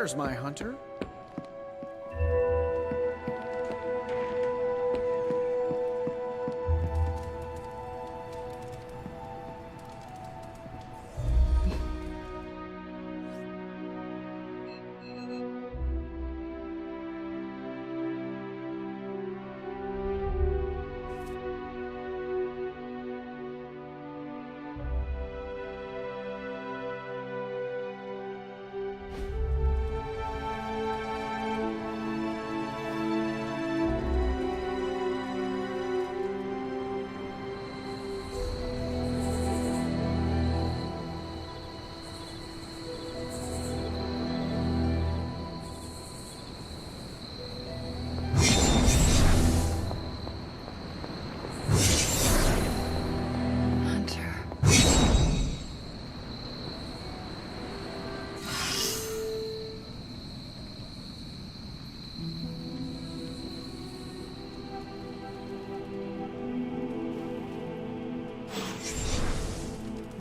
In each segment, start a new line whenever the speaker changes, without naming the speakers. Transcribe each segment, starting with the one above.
There's my hunter.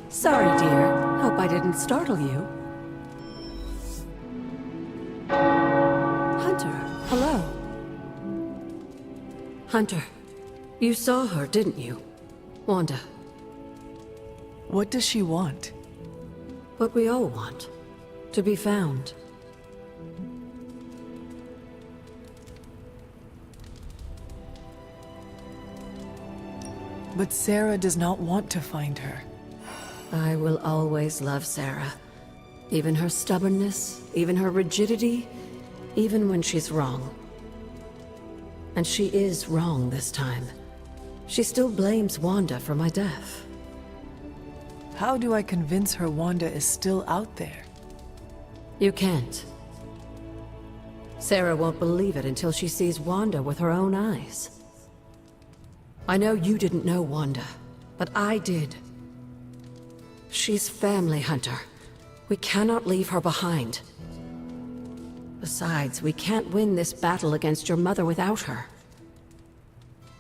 Sorry, dear. Hope I didn't startle you. Hunter, hello. Hunter, you saw her, didn't you? Wanda.
What does she want?
What we all want. To be found.
But Sarah does not want to find her.
I will always love Sarah. Even her stubbornness, even her rigidity, even when she's wrong. And she is wrong this time. She still blames Wanda for my death.
How do I convince her Wanda is still out there?
You can't. Sarah won't believe it until she sees Wanda with her own eyes. I know you didn't know Wanda, but I did. She's family, Hunter. We cannot leave her behind. Besides, we can't win this battle against your mother without her.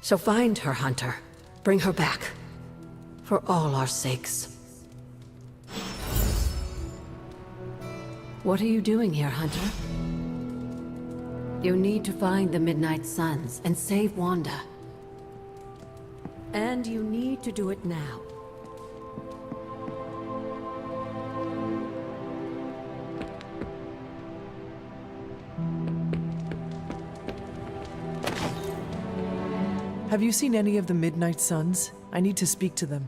So find her, Hunter. Bring her back. For all our sakes. What are you doing here, Hunter? You need to find the Midnight Suns and save Wanda. And you need to do it now.
Have you seen any of the Midnight Suns? I need to speak to them.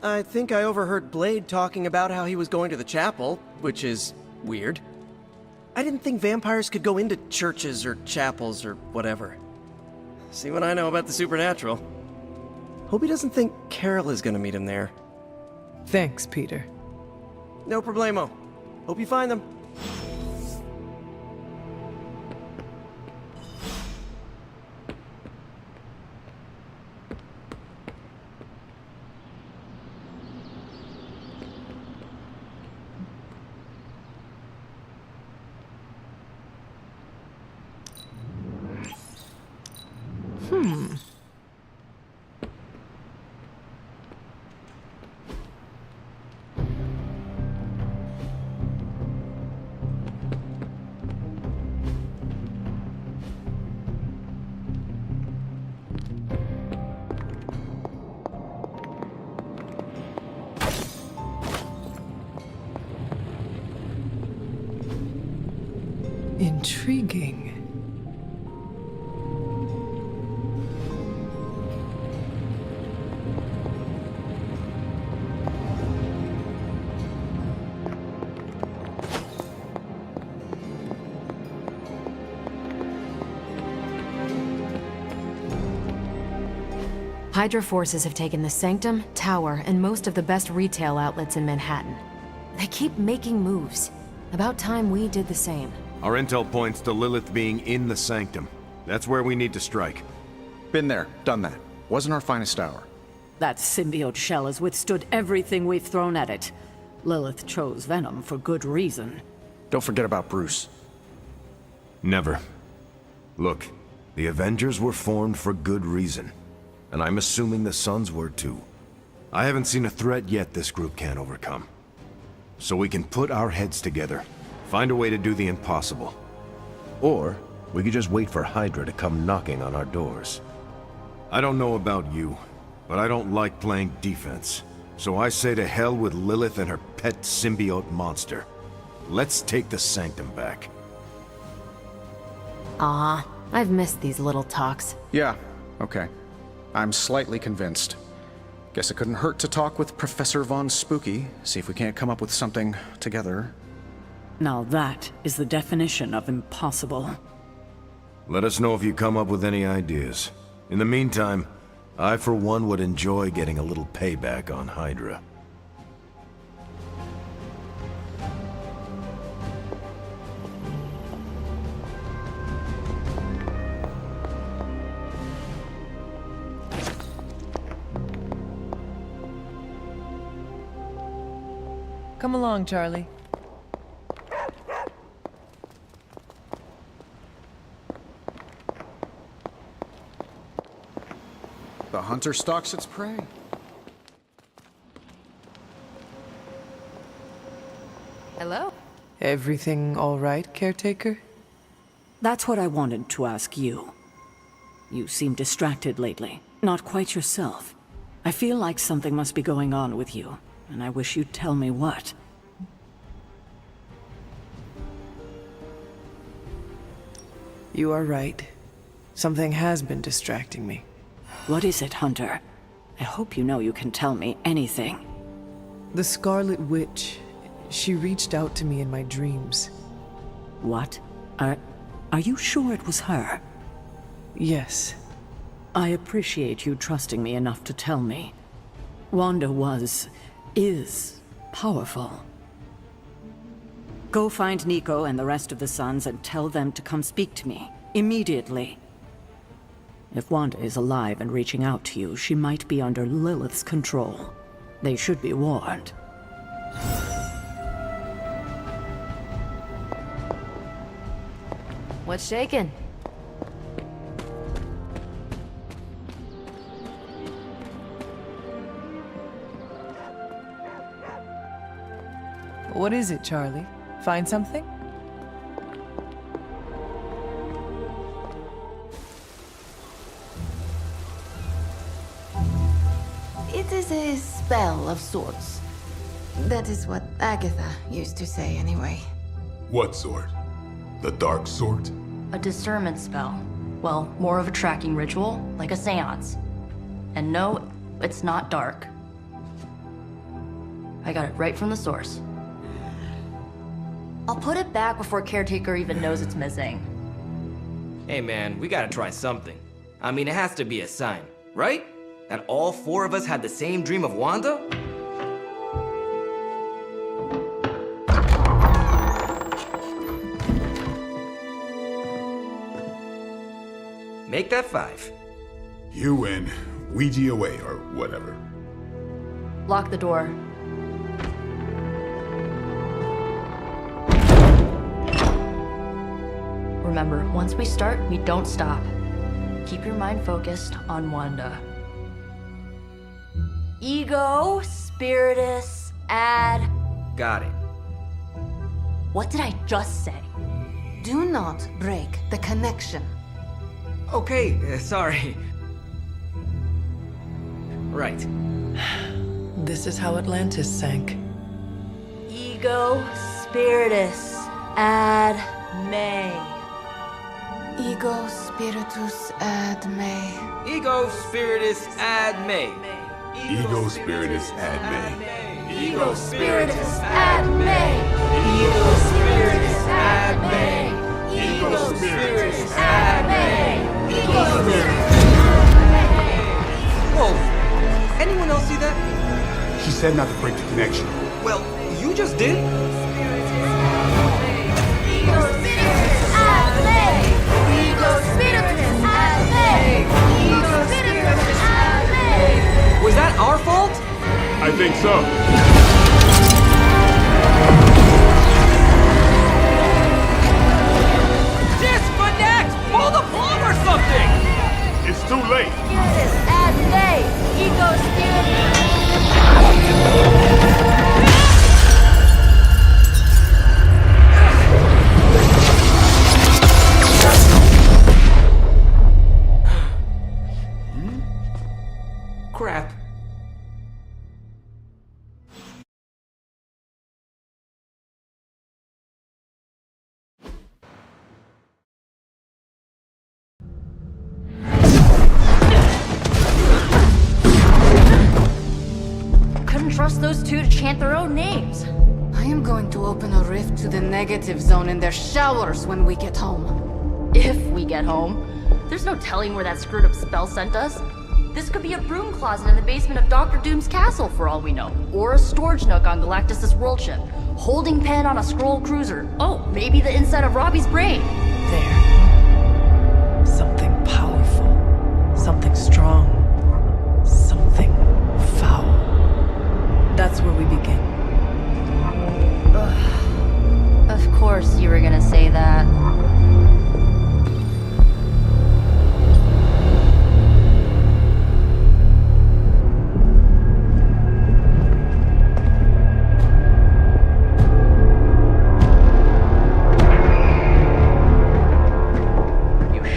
I think I overheard Blade talking about how he was going to the chapel, which is weird. I didn't think vampires could go into churches or chapels or whatever. See what I know about the supernatural. Hope he doesn't think Carol is gonna meet him there.
Thanks, Peter.
No problemo. Hope you find them.
Intriguing.
Hydra forces have taken the Sanctum, Tower, and most of the best retail outlets in Manhattan. They keep making moves. About time we did the same.
Our intel points to Lilith being in the Sanctum. That's where we need to strike.
Been there, done that. Wasn't our finest hour.
That symbiote shell has withstood everything we've thrown at it. Lilith chose Venom for good reason.
Don't forget about Bruce.
Never. Look, the Avengers were formed for good reason. And I'm assuming the Suns were too. I haven't seen a threat yet this group can't overcome. So we can put our heads together, Find a way to do the impossible. Or, we could just wait for Hydra to come knocking on our doors. I don't know about you, but I don't like playing defense. So I say to hell with Lilith and her pet symbiote monster. Let's take the Sanctum back.
Ah, I've missed these little talks.
Yeah, okay. I'm slightly convinced. Guess it couldn't hurt to talk with Professor Von Spooky, see if we can't come up with something together.
Now that is the definition of impossible.
Let us know if you come up with any ideas. In the meantime, I for one would enjoy getting a little payback on Hydra.
Come along, Charlie.
The hunter stalks its prey.
Hello?
Everything all right, caretaker?
That's what I wanted to ask you. You seem distracted lately, not quite yourself. I feel like something must be going on with you, and I wish you'd tell me what.
You are right. Something has been distracting me.
What is it, Hunter? I hope you know you can tell me anything.
The Scarlet Witch, she reached out to me in my dreams.
What? Are you sure it was her?
Yes.
I appreciate you trusting me enough to tell me. Wanda is powerful. Go find Nico and the rest of the Sons and tell them to come speak to me, immediately. If Wanda is alive and reaching out to you, she might be under Lilith's control. They should be warned.
What's shaking?
What is it, Charlie? Find something?
It is a spell of sorts. That is what Agatha used to say, anyway.
What sort? The dark sort?
A discernment spell. Well, more of a tracking ritual, like a seance. And no, it's not dark. I got it right from the source. I'll put it back before Caretaker even knows it's missing.
Hey man, we gotta try something. I mean, it has to be a sign, right? That all four of us had the same dream of Wanda? Make that 5.
You win. Ouija away, or whatever.
Lock the door. Remember, once we start, we don't stop. Keep your mind focused on Wanda. Ego, Spiritus, add...
Got it.
What did I just say?
Do not break the connection.
Okay, sorry. Right.
This is how Atlantis sank.
Ego, Spiritus, add May.
Ego spiritus ad me.
Ego Spiritus ad me.
Ego Spiritus ad me.
Ego, Spiritus, add May. Ego, Spiritus, add May. Ego, Spiritus, add May. Ego, Spiritus,
Whoa! Anyone else see that?
She said not to break the connection.
Well, you just did.
Ego, Spiritus, add May. Ego, Spiritus, add May. Ego, Spiritus, add May.
Was that our fault?
I think so.
Disconnect! Pull the plug or something!
It's too late.
Spiritus, add May. Ego, Spiritus.
can trust those two to chant their own names.
I am going to open a rift to the negative zone in their showers when we get home.
If we get home. There's no telling where that screwed up spell sent us. This could be a broom closet in the basement of Dr. Doom's castle for all we know. Or a storage nook on Galactus' world ship. Holding pen on a scroll cruiser. Oh, maybe the inside of Robbie's brain.
There. Something powerful. Something strong. Something foul. That's where we begin.
Of course you were gonna say that.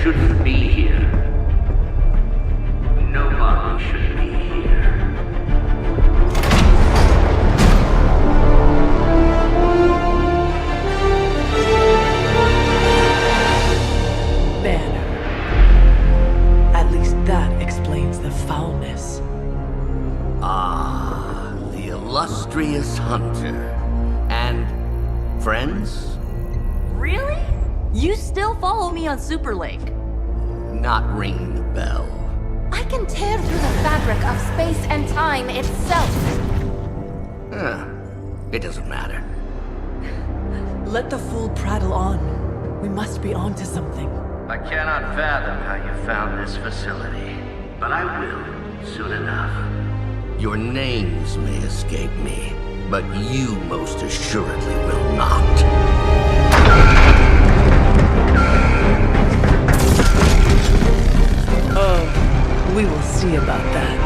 Shouldn't be here. Nobody should be here.
Banner. At least that explains the foulness.
Ah, the illustrious hunter. And friends?
Really? You still follow me on Super Lake?
Not ringing the bell.
I can tear through the fabric of space and time itself.
It doesn't matter.
Let the fool prattle on. We must be onto something.
I cannot fathom how you found this facility, but I will soon enough. Your names may escape me, but you most assuredly will not.
Oh, we will see about that.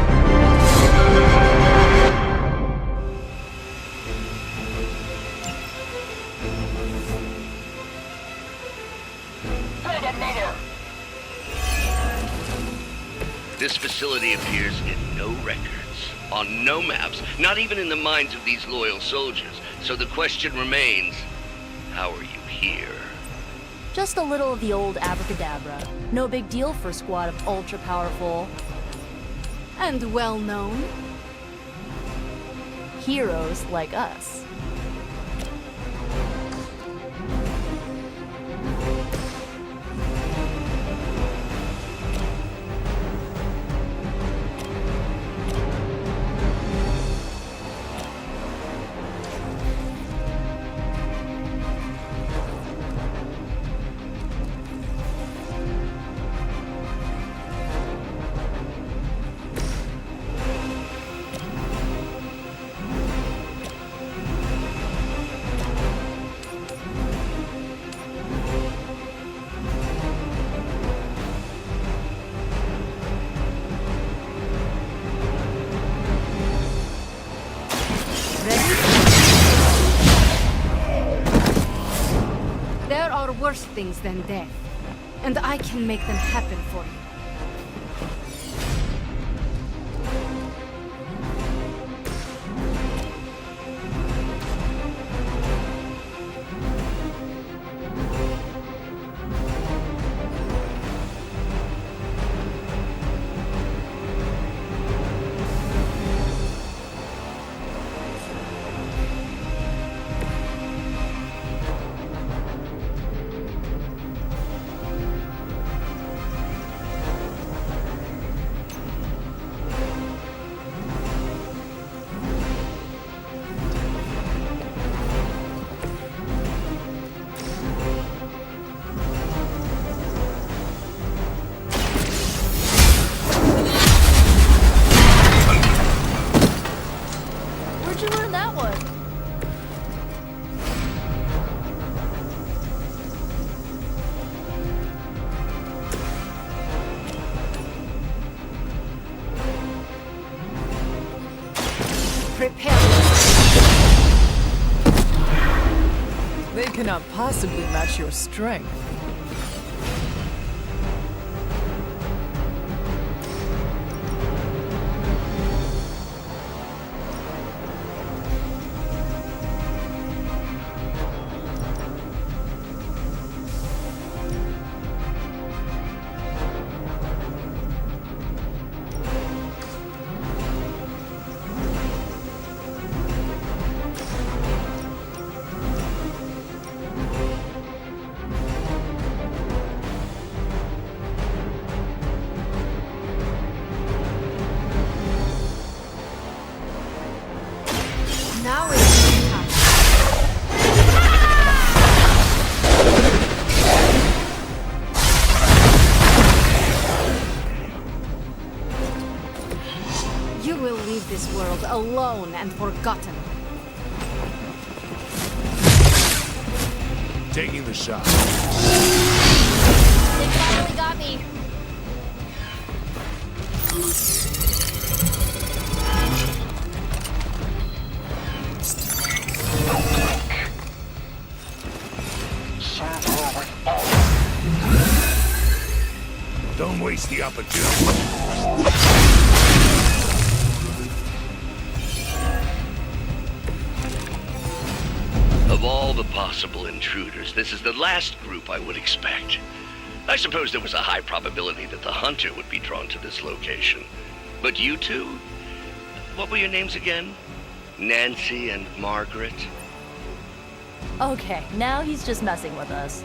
This facility appears in no records, on no maps, not even in the minds of these loyal soldiers. So the question remains, how are you here?
Just a little of the old abracadabra. No big deal for a squad of ultra-powerful... and well-known... heroes like us.
There are worse things than death, and I can make them happen for you.
Where'd you learn that one?
Prepare.
They cannot possibly match your strength.
Now it's time. You will leave this world alone and forgotten.
Taking the shot.
They finally got me.
Don't waste the opportunity.
Of all the possible intruders, this is the last group I would expect. I suppose there was a high probability that the hunter would be drawn to this location. But you two? What were your names again? Nancy and Margaret?
Okay, now he's just messing with us.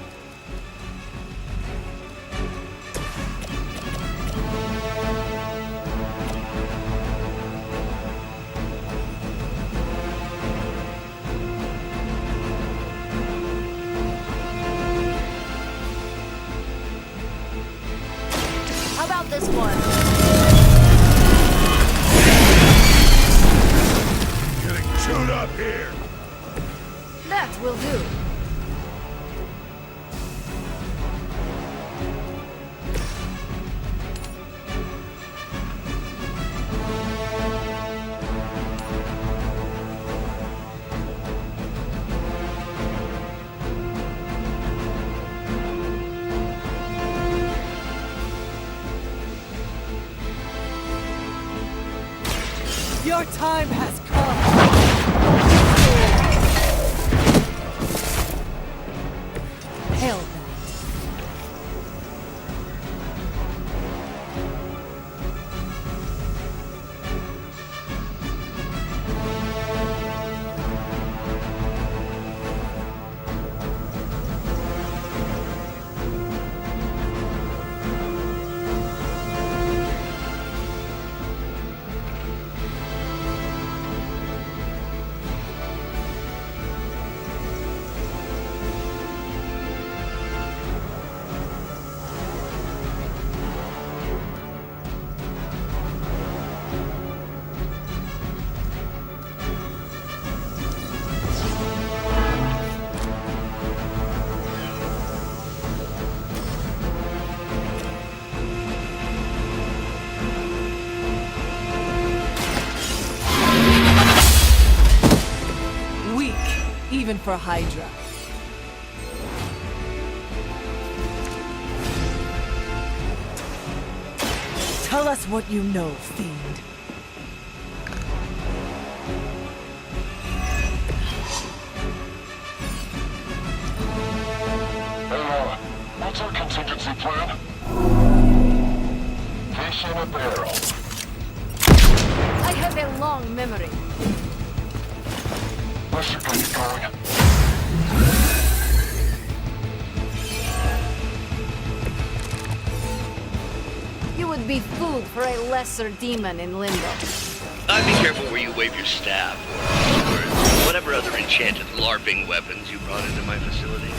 How about this one?
Getting chewed up here.
That will do.
Your time has come. Hell that. Weak, even for Hydra. Tell us what you know, Fiend.
What's our contingency plan? Fish in a barrel.
I have a long memory.
Let's get going.
You would be food for a lesser demon in Limbo.
I'd be careful where you wave your staff, or whatever other enchanted LARPing weapons you brought into my facility.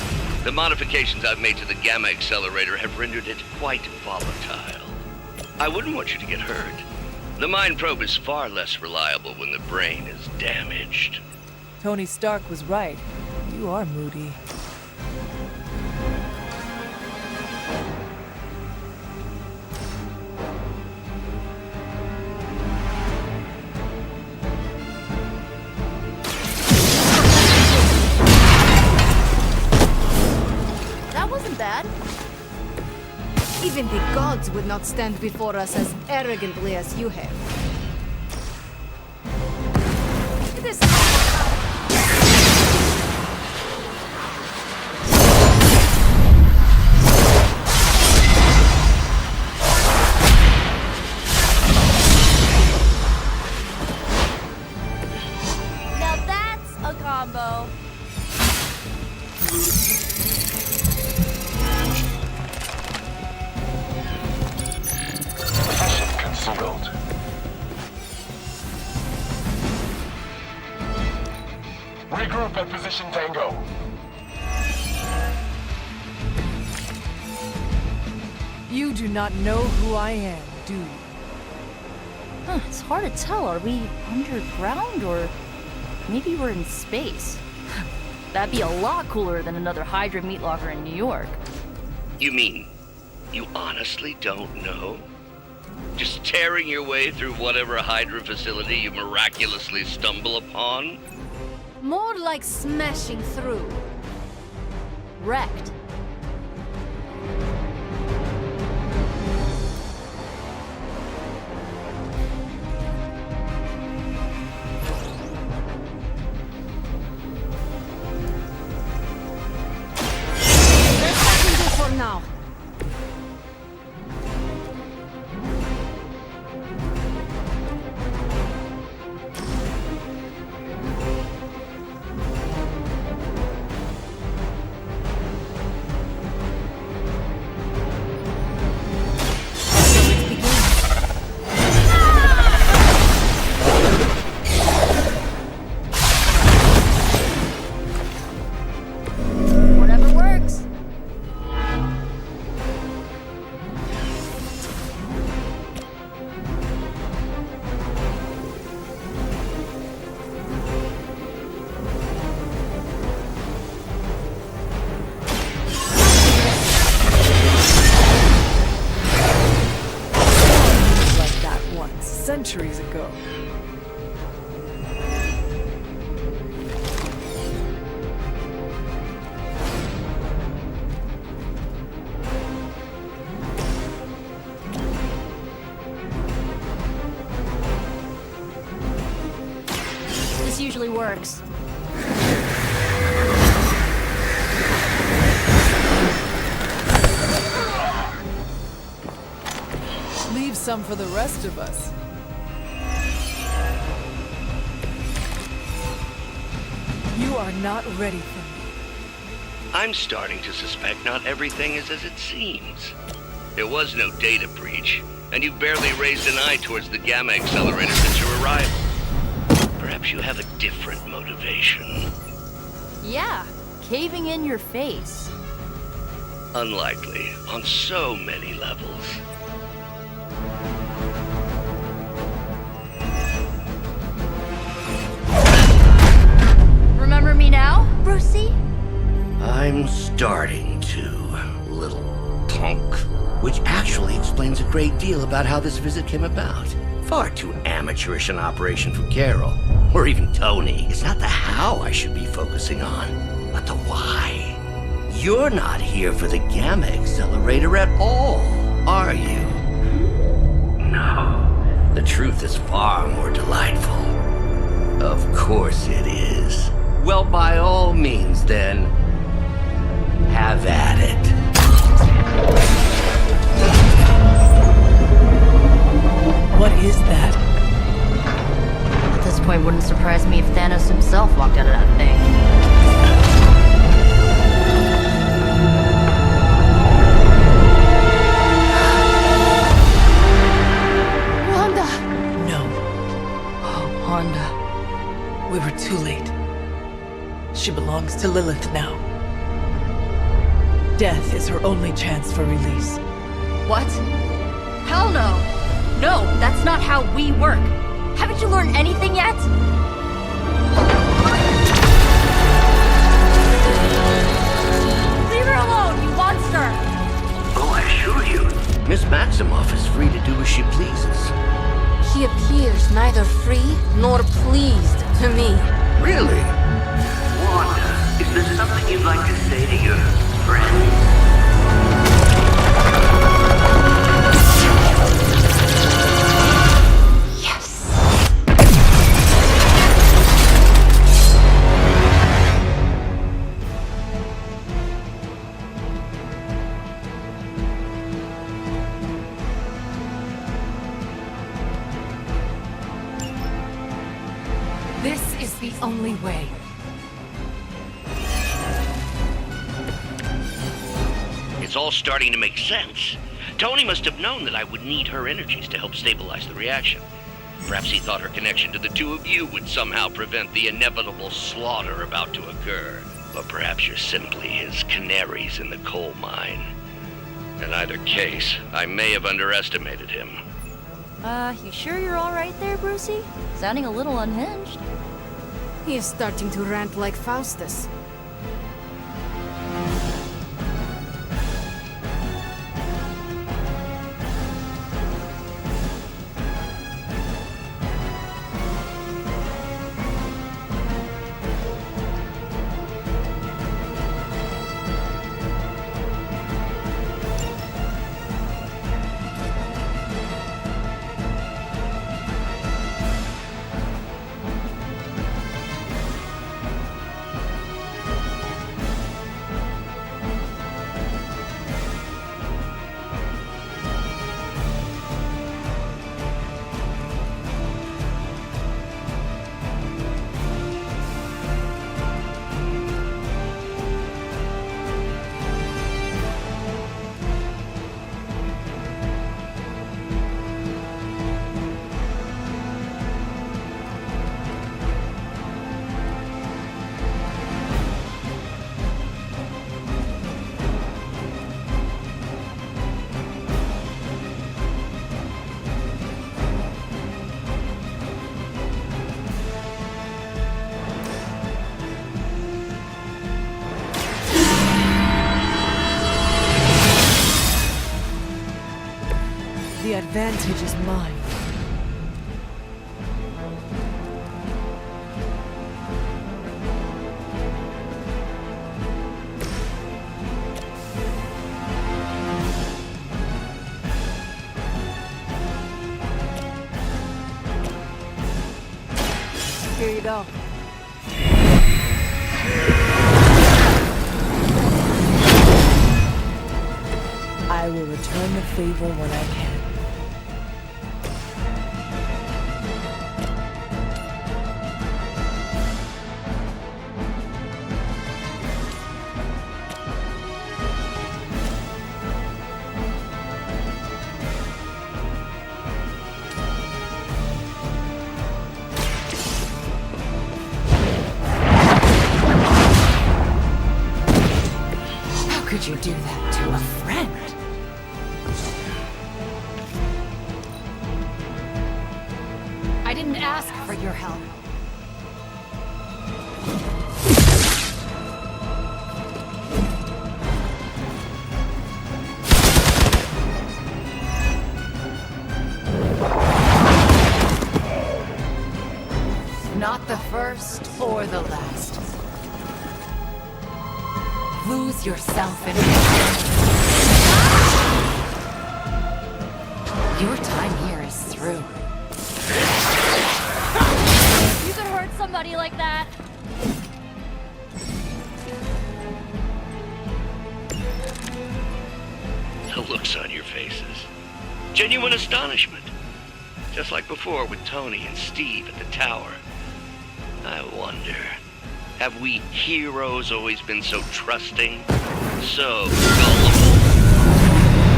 The modifications I've made to the Gamma Accelerator have rendered it quite volatile. I wouldn't want you to get hurt. The Mind Probe is far less reliable when the brain is damaged.
Tony Stark was right. You are moody.
That wasn't bad.
Even the gods would not stand before us as arrogantly as you have. This
Now that's a combo.
Mission concealed. Regroup at position Tango.
You do not know who I am, do you?
Huh, it's hard to tell. Are we underground or maybe we're in space? That'd be a lot cooler than another Hydra meat locker in New York.
You mean, you honestly don't know? Just tearing your way through whatever Hydra facility you miraculously stumble upon?
More like smashing through.
Wrecked.
For now.
Whatever works.
Like that once, centuries ago.
This usually works.
Leave some for the rest of us. You are not ready for me.
I'm starting to suspect not everything is as it seems. There was no data breach, and you've barely raised an eye towards the Gamma Accelerator since your arrival. Perhaps you have a different motivation.
Yeah, caving in your face.
Unlikely, on so many levels.
Remember me now, Brucey?
I'm starting to, little punk. Which actually explains a great deal about how this visit came about. Far too amateurish an operation for Carol, or even Tony. It's not the how I should be focusing on, but the why. You're not here for the Gamma Accelerator at all, are you? No. The truth is far more delightful. Of course it is. Well, by all means, then, have at it.
What is that?
At this point, wouldn't surprise me if Thanos himself walked out of that thing.
Wanda!
No,
Oh, Wanda.
we were too late. She belongs to Lilith now. Death is her only chance for release.
What? Hell no! No, that's not how we work. Haven't you learned anything yet? Leave her alone, you monster!
Oh, I assure you, Miss Maximoff is free to do as she pleases.
She appears neither free nor pleased to me.
Really? Wanda, is there something you'd like to say to your friends?
This is the only way.
It's all starting to make sense. Tony must have known that I would need her energies to help stabilize the reaction. Perhaps he thought her connection to the two of you would somehow prevent the inevitable slaughter about to occur. Or perhaps you're simply his canaries in the coal mine. In either case, I may have underestimated him.
You sure you're alright there, Brucey? Sounding a little unhinged.
He is starting to rant like Faustus.
The advantage is mine. Here you go. I will return the favor when I can.
How could you do that to a friend?
I didn't ask for your help. Not the first or the last. Lose yourself in your time here is through.
You could hurt somebody like that.
The looks on your faces. Genuine astonishment. Just like before with Tony and Steve at the tower. I wonder, have we heroes always been so trusting? So gullible?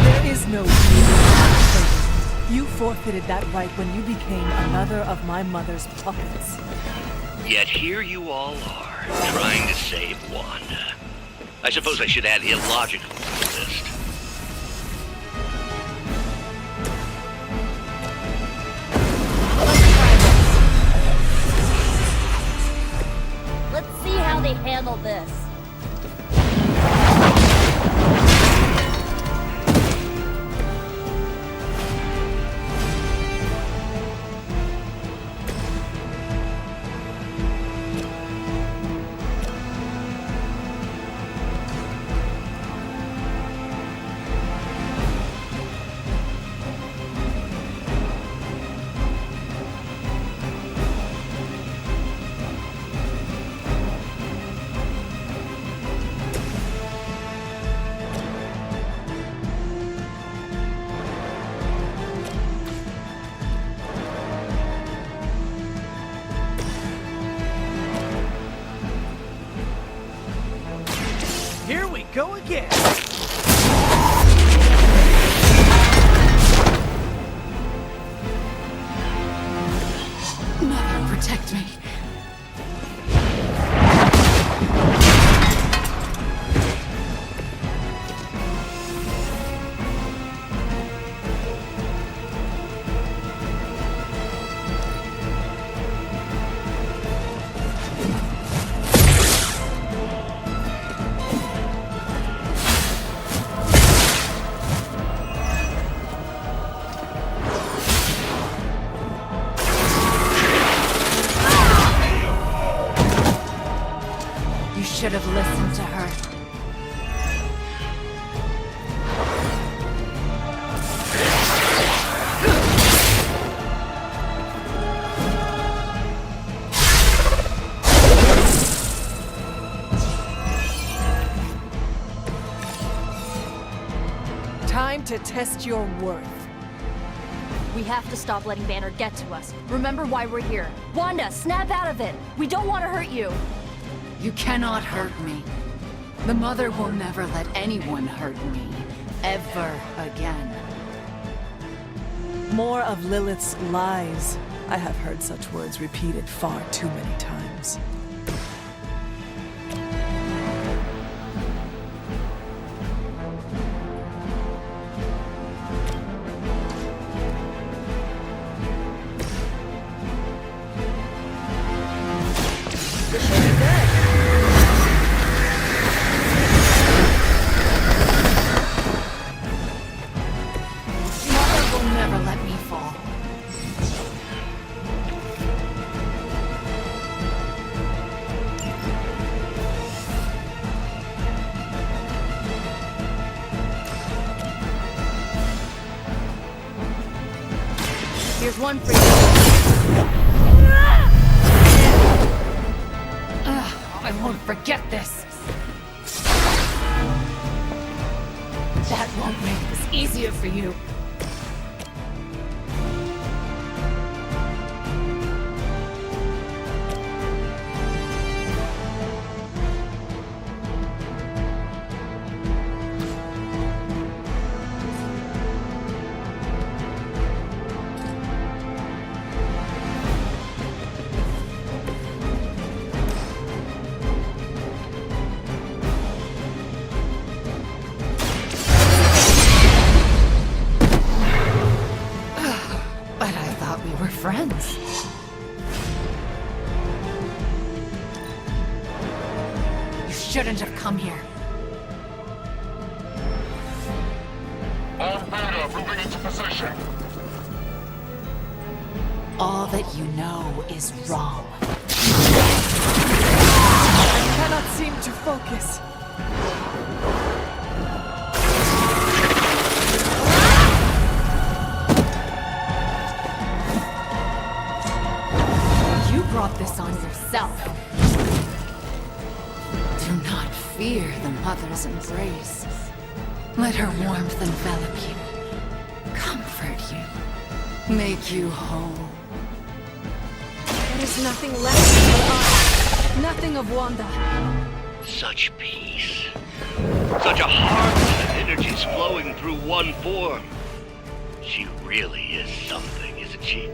There is no hero. You forfeited that right when you became another of my mother's puppets.
Yet here you all are, trying to save Wanda. I suppose I should add illogical to the list.
Let's see how they handle this.
Here we go again.
should have listened to her.
Time to test your worth.
We have to stop letting Banner get to us. Remember why we're here. Wanda, snap out of it! We don't want to hurt you!
You cannot hurt me. The Mother will never let anyone hurt me. Ever again.
More of Lilith's lies. I have heard such words repeated far too many times.
Mother will never let me fall.
Here's one for you.
I won't forget this. That won't make this easier for you. But I thought we were friends. You shouldn't have come here.
On Beta, moving into position.
All that you know is wrong.
I cannot seem to focus.
You brought this on yourself. Do not fear the Mother's embrace. Let her warmth envelop you, comfort you, make you whole.
There is nothing left for us. Nothing of Wanda.
Such peace. Such a harmony of energies flowing through one form. She really is something, isn't she?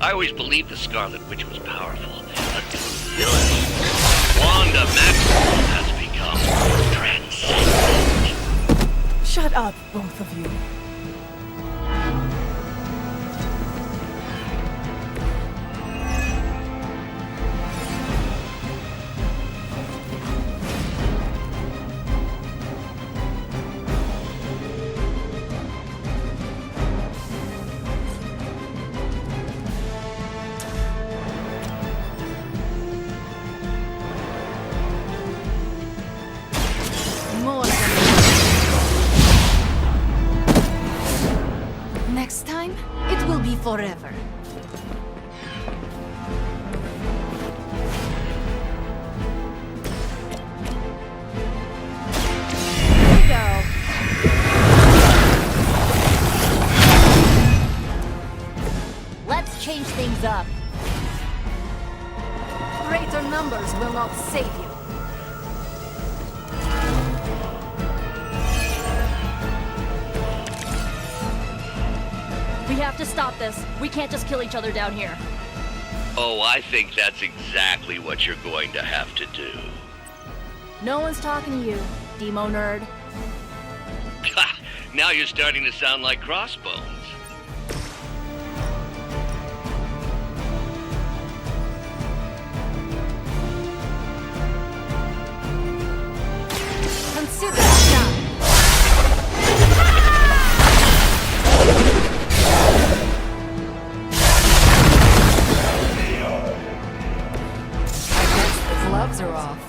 I always believed the Scarlet Witch was powerful, but through villainy, Wanda Maximoff has become transcendent.
Shut up, both of you.
More than next time, it will be forever. Here we go.
Let's change things up.
Greater numbers will not save you.
We have to stop this. We can't just kill each other down here.
Oh, I think that's exactly what you're going to have to do.
No one's talking to you, Demo nerd.
Now you're starting to sound like Crossbones.
Consider it done.
I guess the gloves are off.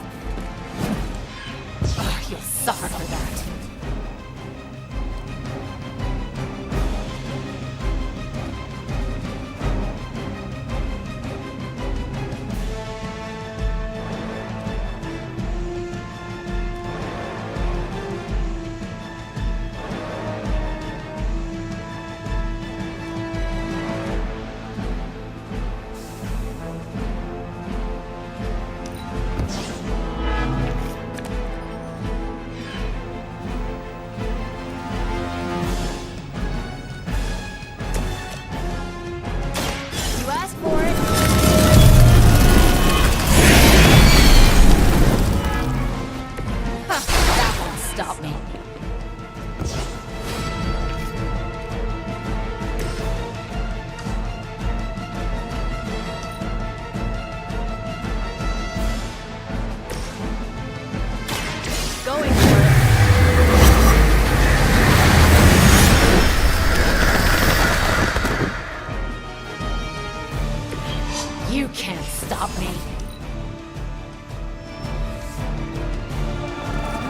me.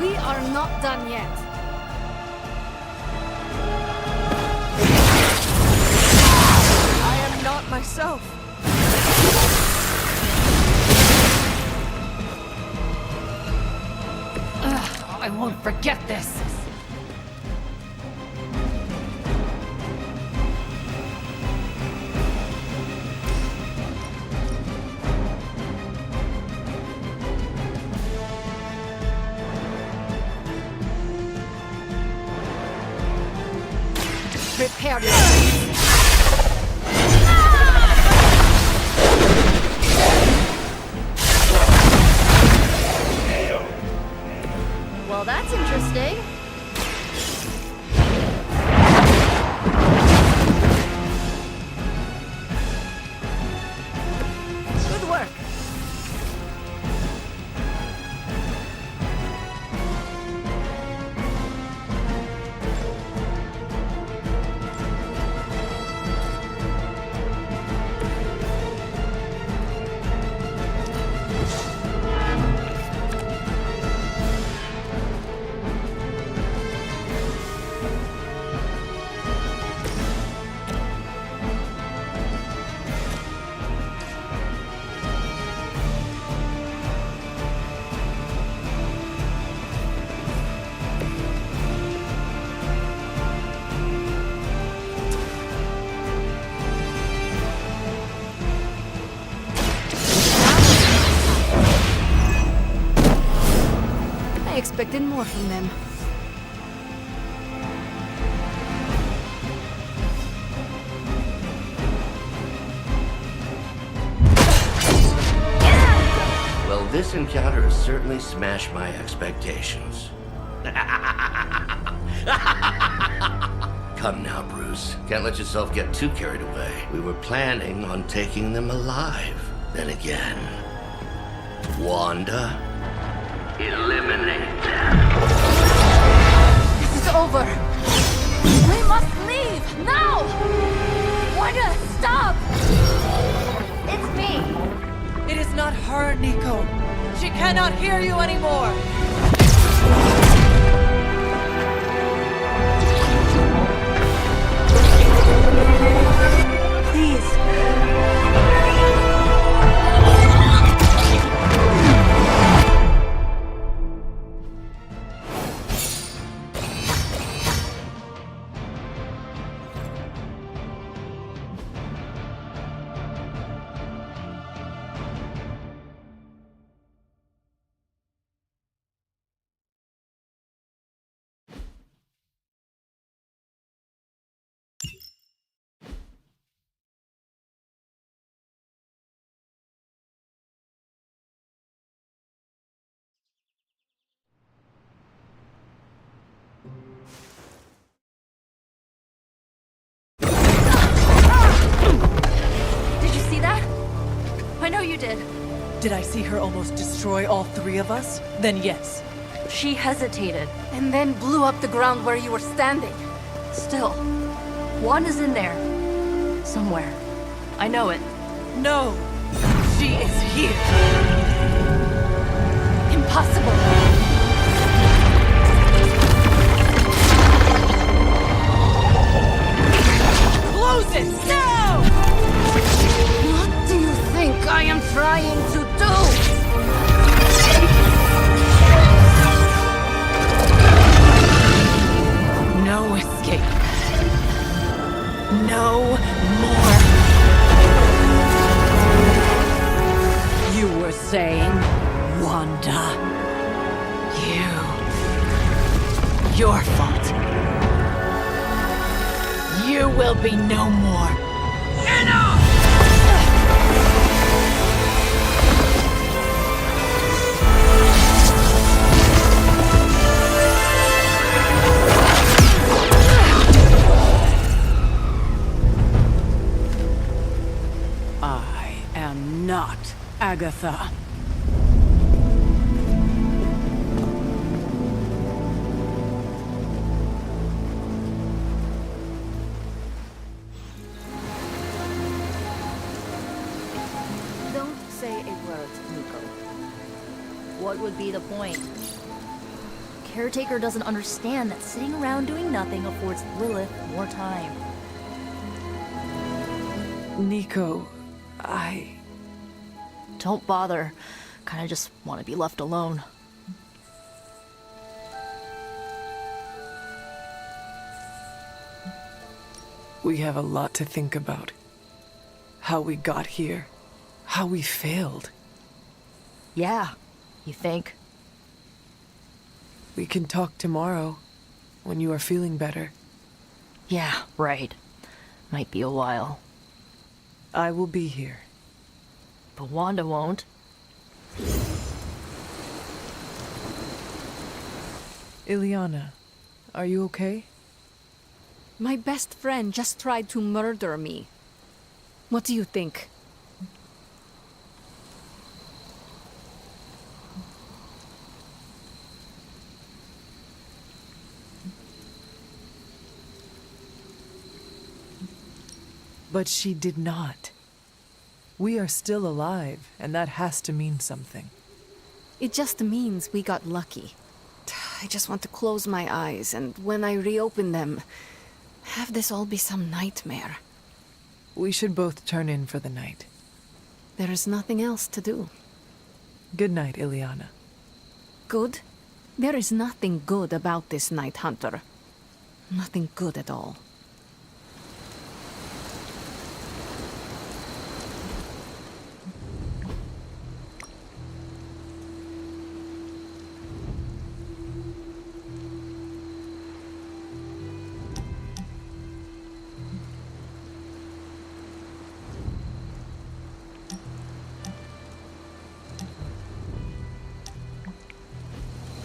We are not done yet.
I am not myself.
I won't forget this. Prepare yourself.
Well, that's interesting.
Good work.
I expected more from them.
Well, this encounter has certainly smashed my expectations. Come now, Bruce. Can't let yourself get too carried away. We were planning on taking them alive. Then again, Wanda, eliminate them.
This is over. We must leave now. Wanda, stop. It's me.
It is not her, Nico. She cannot hear you anymore.
Please. I know you did.
Did I see her almost destroy all three of us? Then yes.
She hesitated.
And then blew up the ground where you were standing.
Still, Wanda's in there. Somewhere. I know it.
No! She is here!
Impossible!
Close it! Now!
What do you think I am trying to do?
No escape. No more. You were saying, Wanda. Your fault. You will be no more. Enough! I am not Agatha.
Don't say a
words, Nico. What would be the point? Caretaker doesn't understand that sitting around doing nothing affords Lilith more time.
Nico,
Don't bother. Kinda just want to be left alone.
We have a lot to think about. How we got here. How we failed.
Yeah, you think?
We can talk tomorrow, when you are feeling better.
Yeah, right. Might be a while.
I will be here.
But Wanda won't.
Ileana, are you okay?
My best friend just tried to murder me. What do you think?
But she did not. We are still alive, and that has to mean something.
It just means we got lucky. I just want to close my eyes, and when I reopen them, have this all be some nightmare.
We should both turn in for the night.
There is nothing else to do.
Good night, Ileana.
Good? There is nothing good about this night, Hunter. Nothing good at all.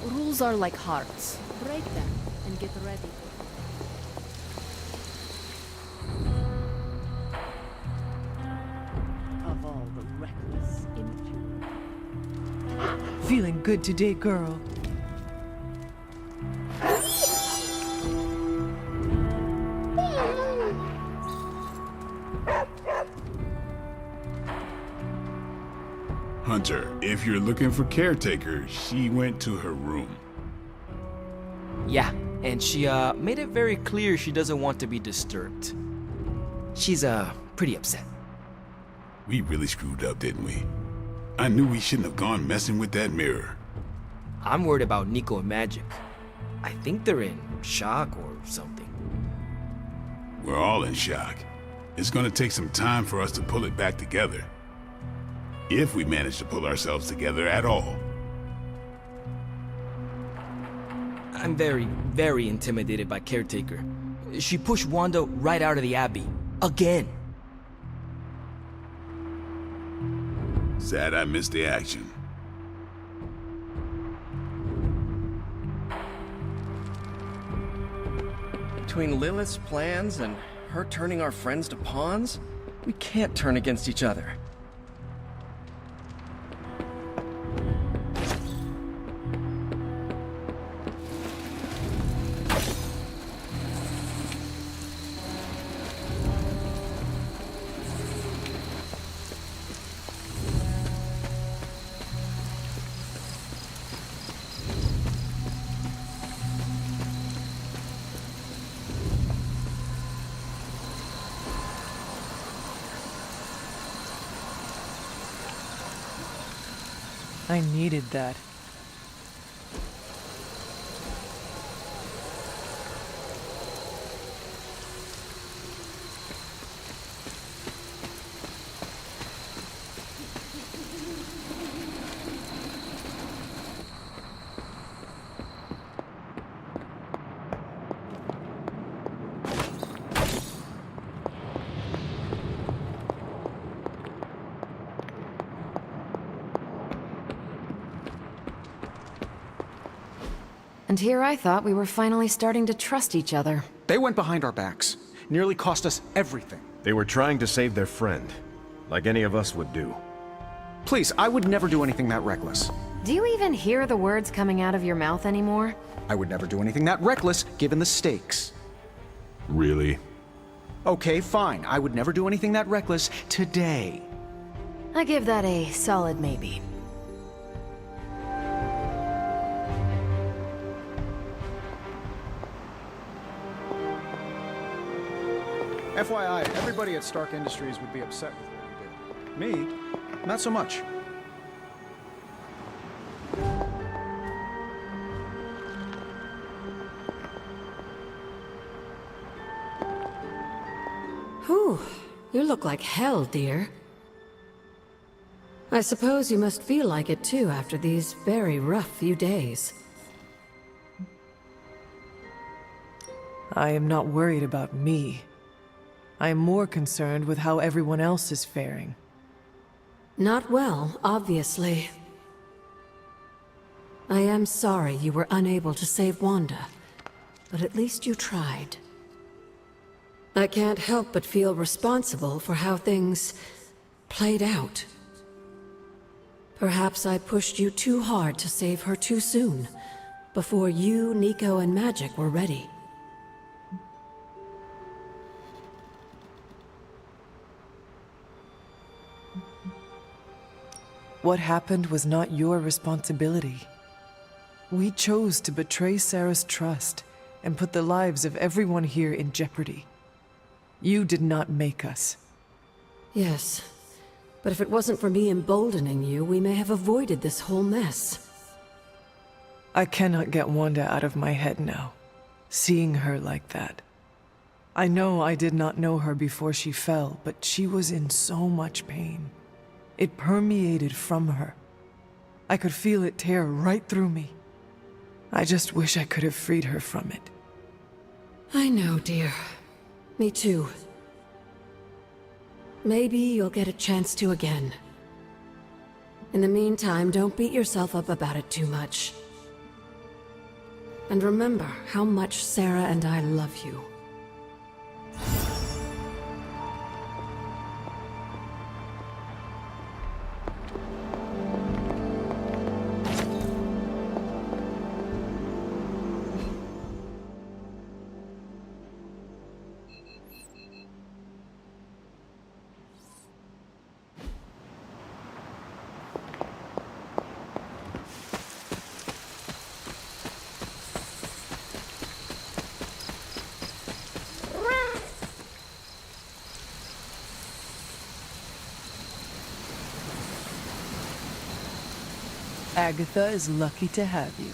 Rules are like hearts. Break them and get ready.
Of all the reckless, impure.
Feeling good today, girl.
Hunter, if you're looking for caretaker, she went to her room.
Yeah, and she made it very clear she doesn't want to be disturbed. She's pretty upset.
We really screwed up, didn't we? I knew we shouldn't have gone messing with that mirror.
I'm worried about Nico and Magic. I think they're in shock or something.
We're all in shock. It's gonna take some time for us to pull it back together. If we manage to pull ourselves together at all.
I'm very, very intimidated by Caretaker. She pushed Wanda right out of the Abbey. Again.
Sad I missed the action.
Between Lilith's plans and her turning our friends to pawns, we can't turn against each other.
I needed that.
And here I thought we were finally starting to trust each other.
They went behind our backs. Nearly cost us everything.
They were trying to save their friend, like any of us would do.
Please, I would never do anything that reckless.
Do you even hear the words coming out of your mouth anymore?
I would never do anything that reckless, given the stakes.
Really?
Okay, fine. I would never do anything that reckless today.
I give that a solid maybe.
FYI, everybody at Stark Industries would be upset with what you did. Me, not so much.
Whew, you look like hell, dear. I suppose you must feel like it too after these very rough few days.
I am not worried about me. I am more concerned with how everyone else is faring.
Not well, obviously. I am sorry you were unable to save Wanda, but at least you tried. I can't help but feel responsible for how things played out. Perhaps I pushed you too hard to save her too soon, before you, Nico, and Magic were ready.
What happened was not your responsibility. We chose to betray Sarah's trust and put the lives of everyone here in jeopardy. You did not make us.
Yes, but if it wasn't for me emboldening you, we may have avoided this whole mess.
I cannot get Wanda out of my head now, seeing her like that. I know I did not know her before she fell, but she was in so much pain. It permeated from her. I could feel it tear right through me. I just wish I could have freed her from it.
I know, dear. Me too. Maybe you'll get a chance to again. In the meantime, don't beat yourself up about it too much. And remember how much Sarah and I love you.
Agatha is lucky to have you.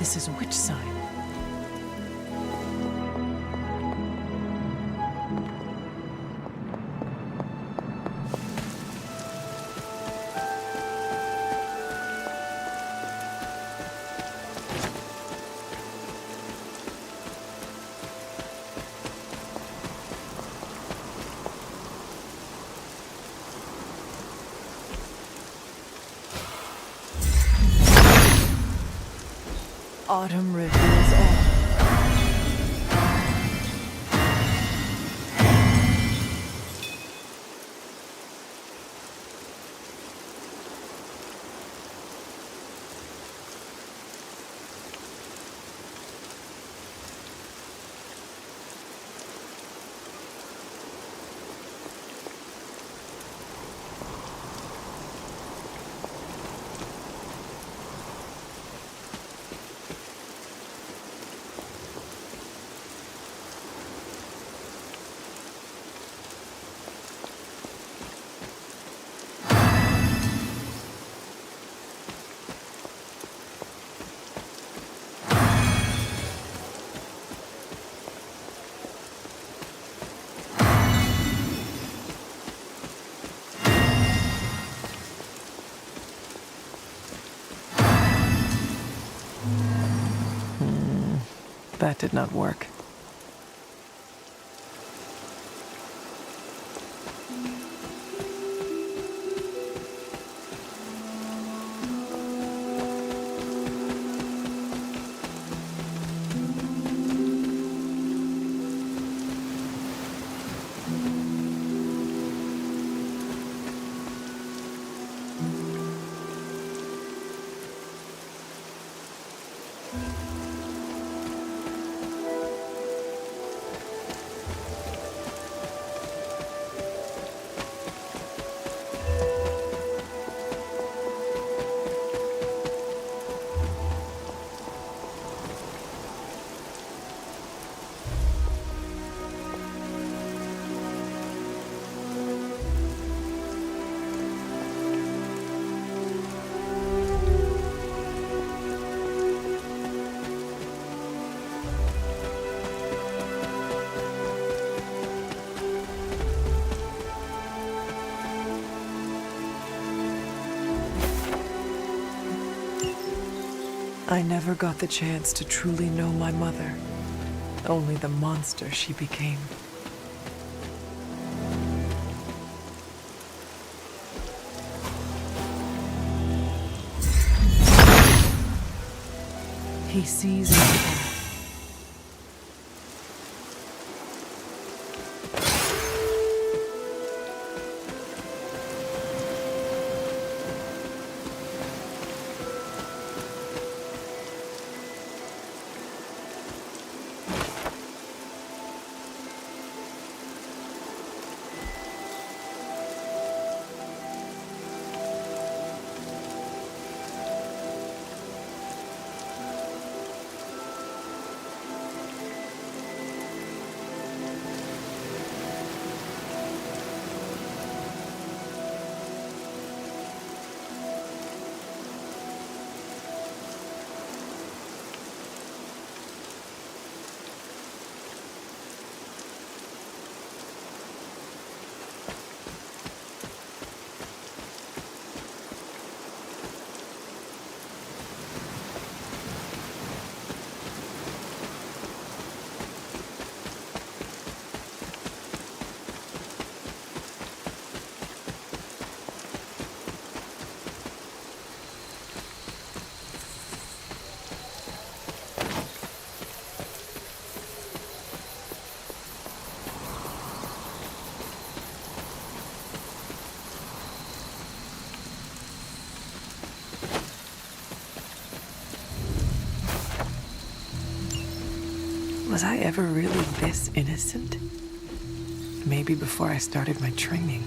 This is which sign? Autumn reveals all. That did not work. I never got the chance to truly know my mother, only the monster she became. He sees my path. Was I ever really this innocent? Maybe before I started my training.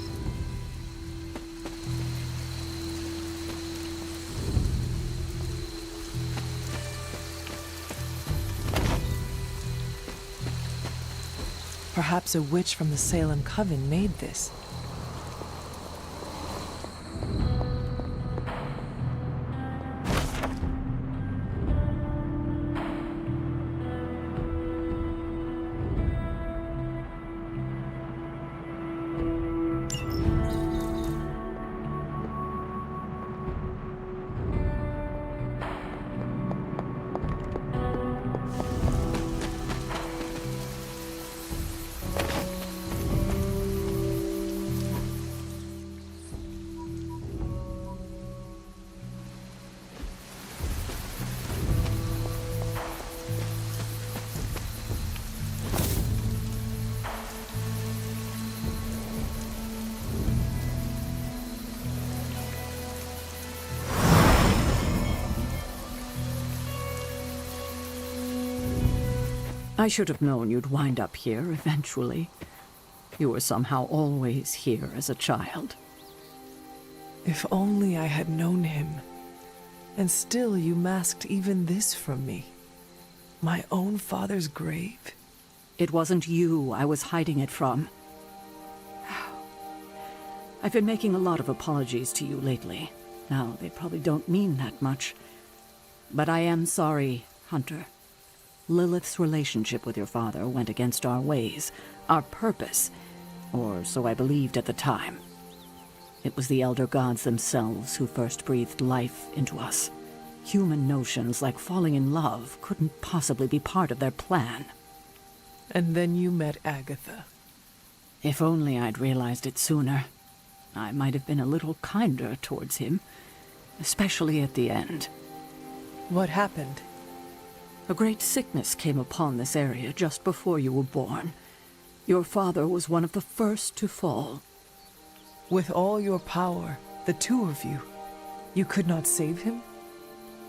Perhaps a witch from the Salem Coven made this.
I should have known you'd wind up here eventually. You were somehow always here as a child.
If only I had known him. And still you masked even this from me. My own father's grave.
It wasn't you I was hiding it from. I've been making a lot of apologies to you lately. Now, they probably don't mean that much. But I am sorry, Hunter. Lilith's relationship with your father went against our ways, our purpose, or so I believed at the time. It was the Elder Gods themselves who first breathed life into us. Human notions like falling in love couldn't possibly be part of their plan.
And then you met Agatha.
If only I'd realized it sooner. I might have been a little kinder towards him, especially at the end.
What happened?
A great sickness came upon this area just before you were born. Your father was one of the first to fall.
With all your power, the two of you could not save him?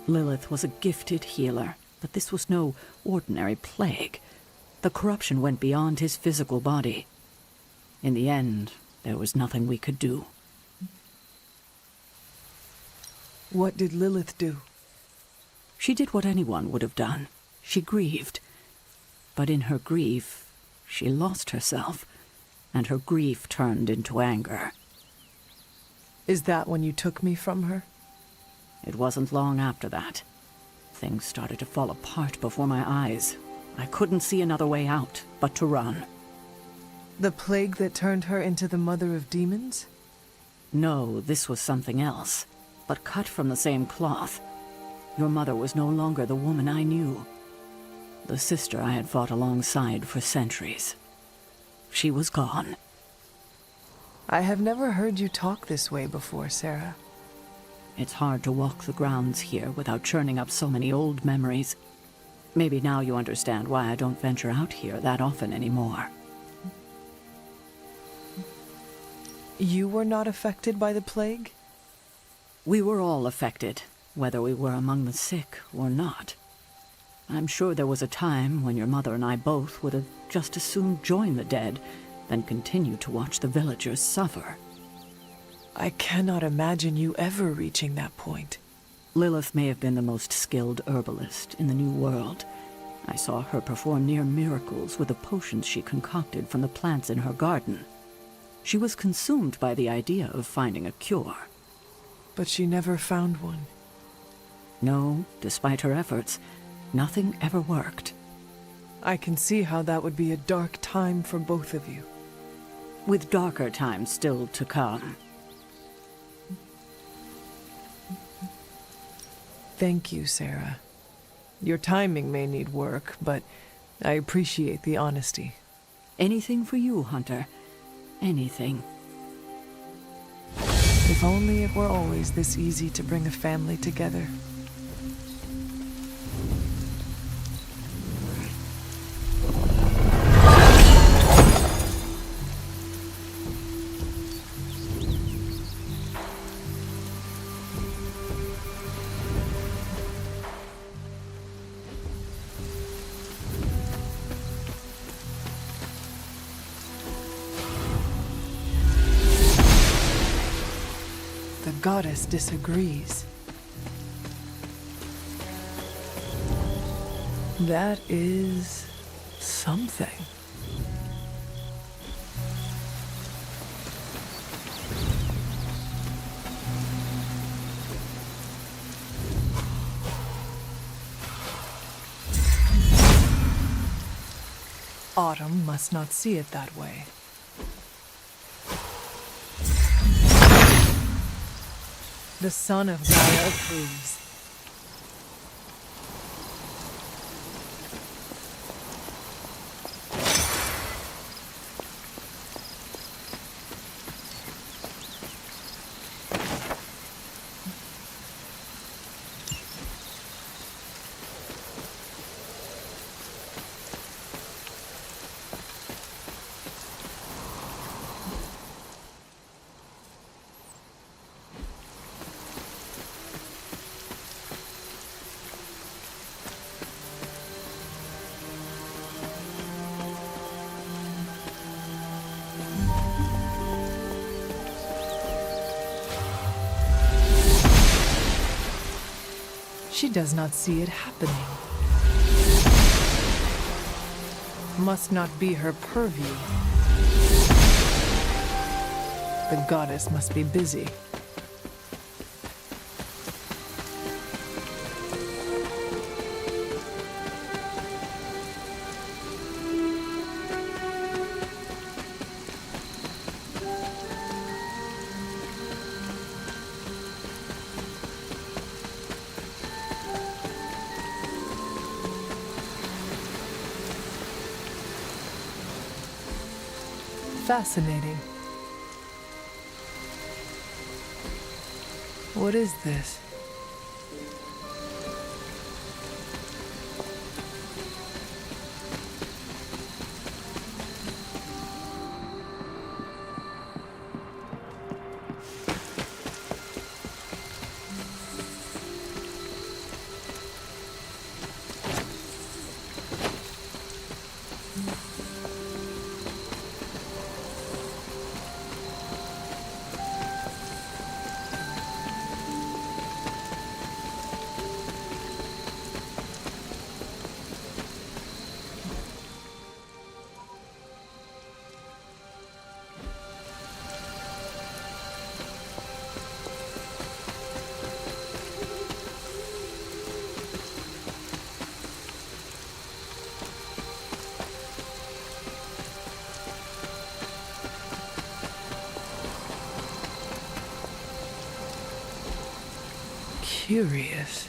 Lilith was a gifted healer, but this was no ordinary plague. The corruption went beyond his physical body. In the end, there was nothing we could do.
What did Lilith do?
She did what anyone would have done. She grieved. But in her grief, she lost herself, and her grief turned into anger.
Is that when you took me from her?
It wasn't long after that. Things started to fall apart before my eyes. I couldn't see another way out but to run.
The plague that turned her into the mother of demons?
No, this was something else, but cut from the same cloth. Your mother was no longer the woman I knew. The sister I had fought alongside for centuries. She was gone.
I have never heard you talk this way before, Sarah.
It's hard to walk the grounds here without churning up so many old memories. Maybe now you understand why I don't venture out here that often anymore.
You were not affected by the plague?
We were all affected, whether we were among the sick or not. I'm sure there was a time when your mother and I both would have just as soon joined the dead than continue to watch the villagers suffer.
I cannot imagine you ever reaching that point.
Lilith may have been the most skilled herbalist in the New World. I saw her perform near miracles with the potions she concocted from the plants in her garden. She was consumed by the idea of finding a cure.
But she never found one.
No, despite her efforts, nothing ever worked.
I can see how that would be a dark time for both of you.
With darker times still to come.
Thank you, Sarah. Your timing may need work, but I appreciate the honesty.
Anything for you, Hunter. Anything.
If only it were always this easy to bring a family together. The goddess disagrees. That is something. Autumn must not see it that way. The son of Gaia approves. She does not see it happening. Must not be her purview. The goddess must be busy. Fascinating. What is this? Curious.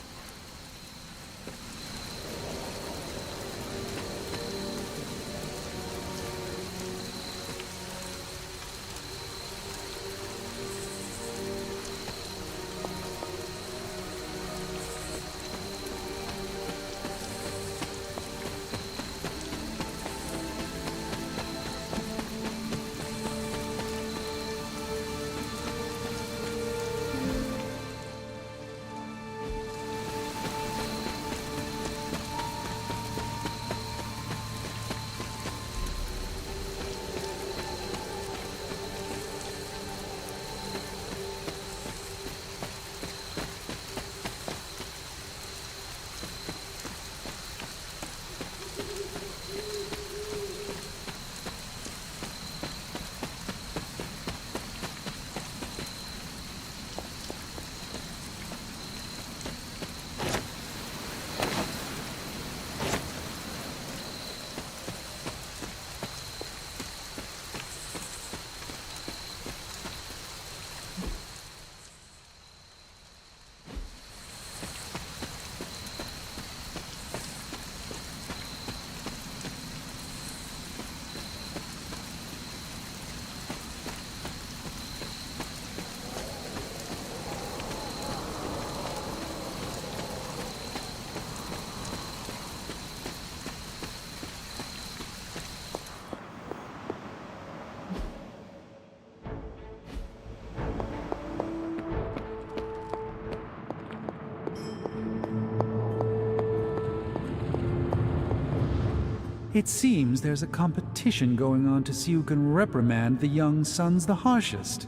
It seems there's a competition going on to see who can reprimand the young sons the harshest.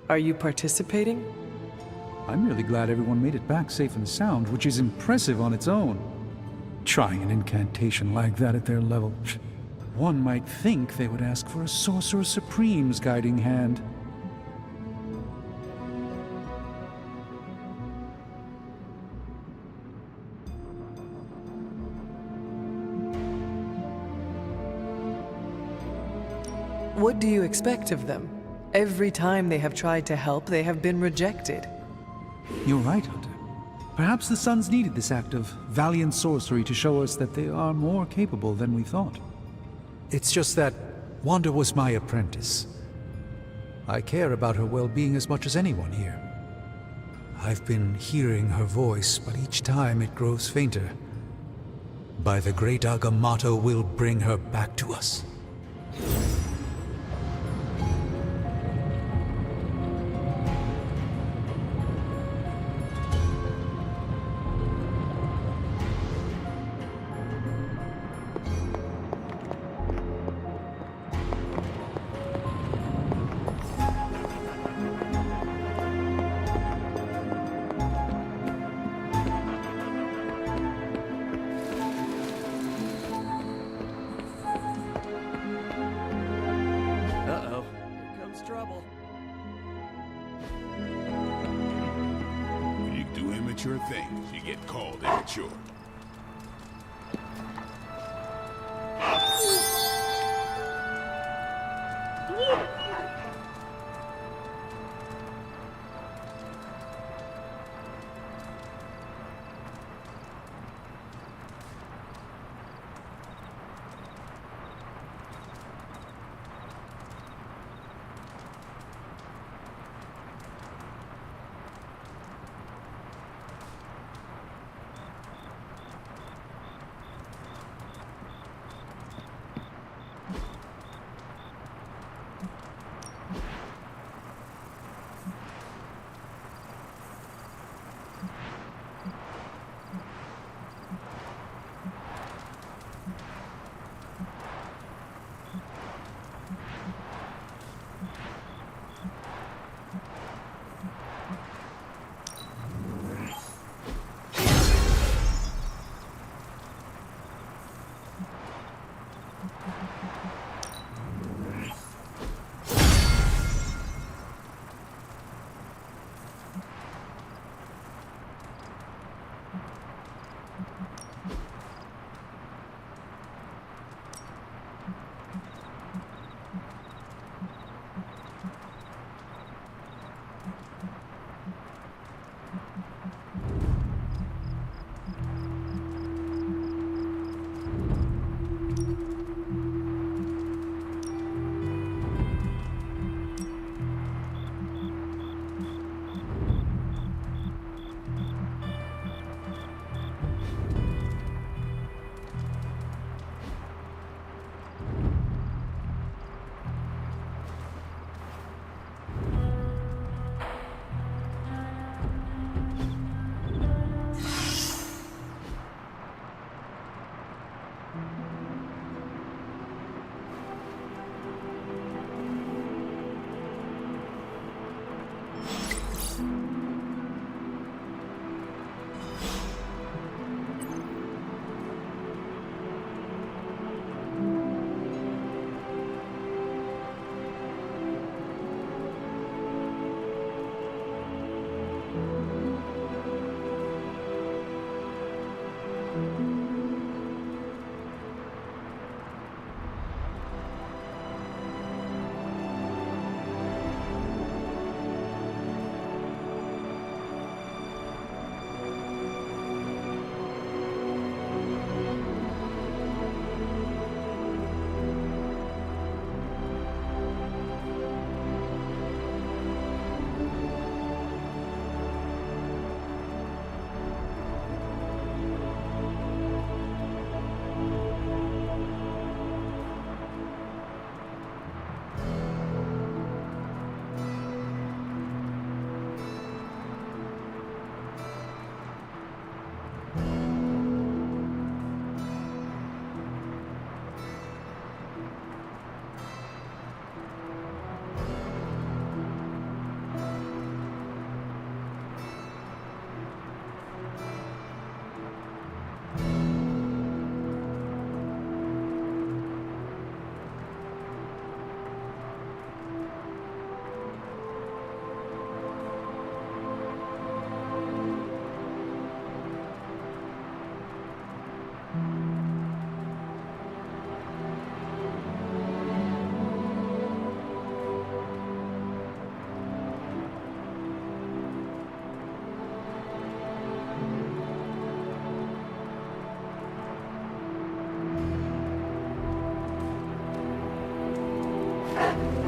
Are you participating?
I'm really glad everyone made it back safe and sound, which is impressive on its own. Trying an incantation like that at their level. One might think they would ask for a Sorcerer Supreme's guiding hand.
What do you expect of them? Every time they have tried to help, they have been rejected.
You're right, Hunter. Perhaps the Sons needed this act of valiant sorcery to show us that they are more capable than we thought. It's just that Wanda was my apprentice. I care about her well-being as much as anyone here. I've been hearing her voice, but each time it grows fainter. By the great Agamotto will bring her back to us.
immature things, you get called immature.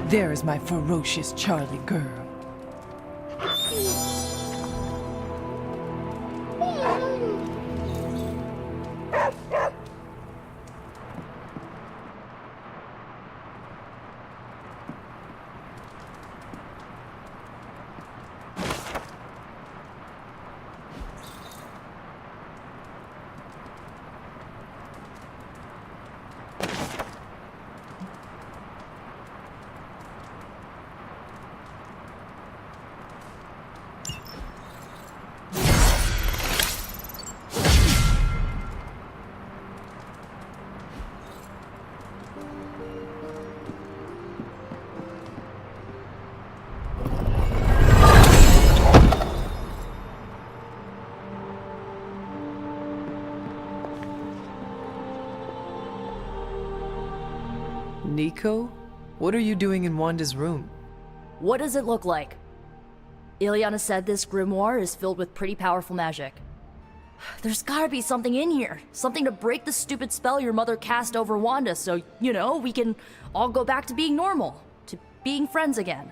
There is my ferocious Charlie girl. Nico? What are you doing in Wanda's room?
What does it look like? Ileana said this grimoire is filled with pretty powerful magic. There's gotta be something in here. Something to break the stupid spell your mother cast over Wanda so, you know, we can all go back to being normal. To being friends again.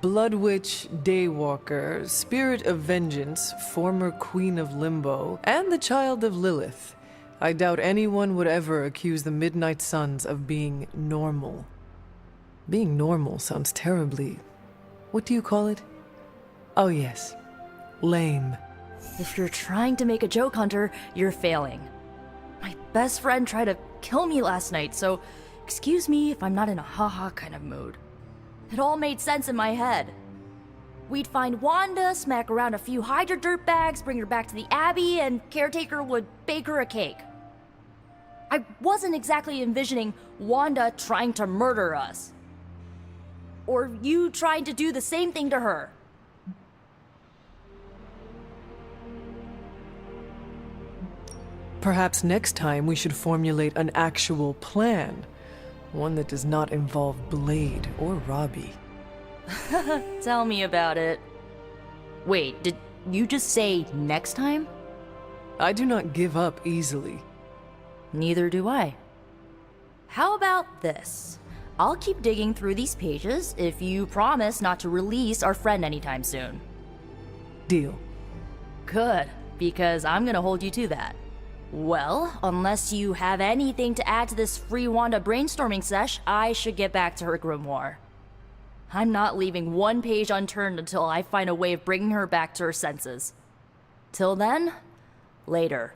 Blood Witch, Daywalker, Spirit of Vengeance, former Queen of Limbo, and the Child of Lilith. I doubt anyone would ever accuse the Midnight Suns of being normal. Being normal sounds terribly... what do you call it? Oh yes, lame.
If you're trying to make a joke, Hunter, you're failing. My best friend tried to kill me last night, so excuse me if I'm not in a haha kind of mood. It all made sense in my head. We'd find Wanda, smack around a few Hydra dirtbags, bring her back to the Abbey, and Caretaker would bake her a cake. I wasn't exactly envisioning Wanda trying to murder us. Or you trying to do the same thing to her.
Perhaps next time we should formulate an actual plan. One that does not involve Blade or Robbie.
Tell me about it. Wait, did you just say next time?
I do not give up easily.
Neither do I. How about this? I'll keep digging through these pages if you promise not to release our friend anytime soon.
Deal.
Good, because I'm gonna hold you to that. Well, unless you have anything to add to this free Wanda brainstorming sesh, I should get back to her grimoire. I'm not leaving one page unturned until I find a way of bringing her back to her senses. Till then, later.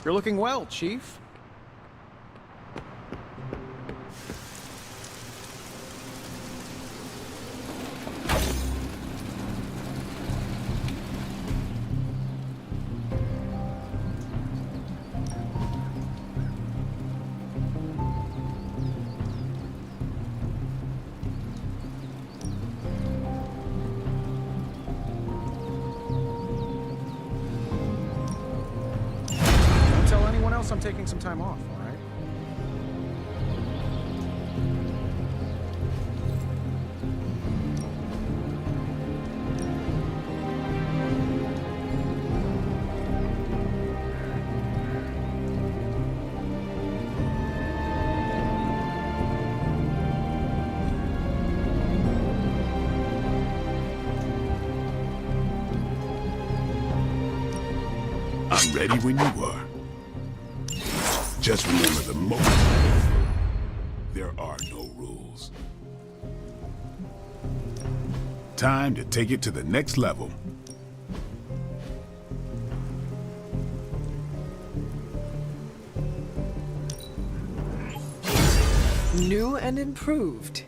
You're looking well, Chief. I'm taking some time off, all right?
I'm ready when you are. Just remember the most. There are no rules. Time to take it to the next level.
New and improved.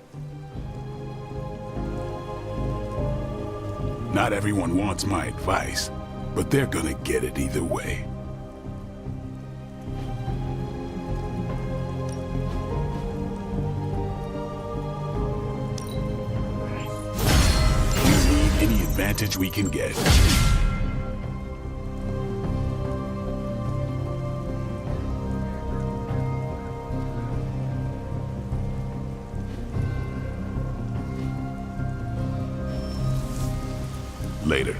Not everyone wants my advice, but they're gonna get it either way. Advantage we can get. Later.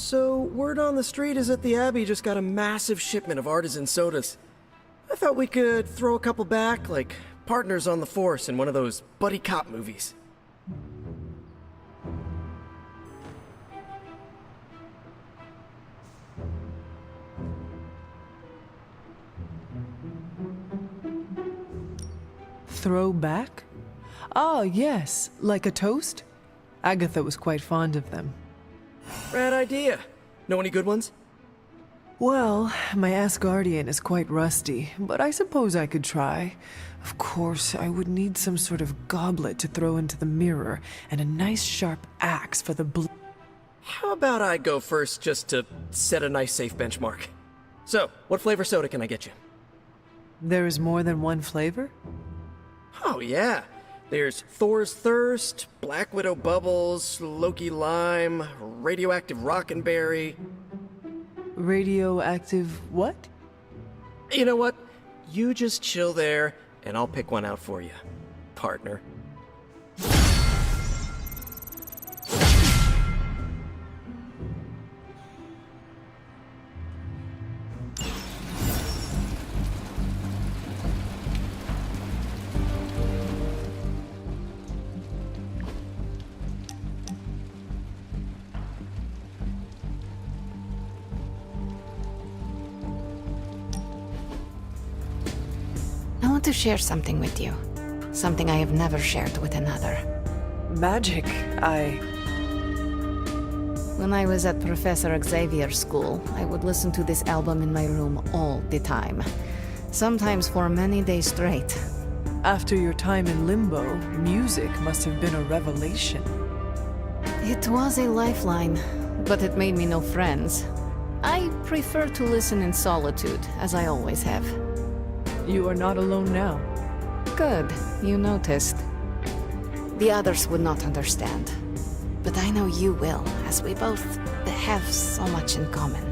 So, word on the street is that the Abbey just got a massive shipment of artisan sodas. I thought we could throw a couple back, like partners on the force in one of those buddy cop movies.
Throw back? Ah, yes, like a toast? Agatha was quite fond of them.
Rad idea. Know any good ones?
Well, my Asgardian is quite rusty, but I suppose I could try. Of course, I would need some sort of goblet to throw into the mirror, and a nice sharp axe for the
How about I go first just to set a nice safe benchmark? So, what flavor soda can I get you?
There is more than one flavor?
Oh yeah. There's Thor's Thirst, Black Widow Bubbles, Loki Lime, Radioactive Rockenberry.
Radioactive what?
You know what? You just chill there, and I'll pick one out for you, partner.
I want to share something with you. Something I have never shared with another.
Magic,
When I was at Professor Xavier's school, I would listen to this album in my room all the time. Sometimes for many days straight.
After your time in Limbo, music must have been a revelation.
It was a lifeline, but it made me no friends. I prefer to listen in solitude, as I always have.
You are not alone now.
Good, you noticed. The others would not understand. But I know you will, as we both have so much in common.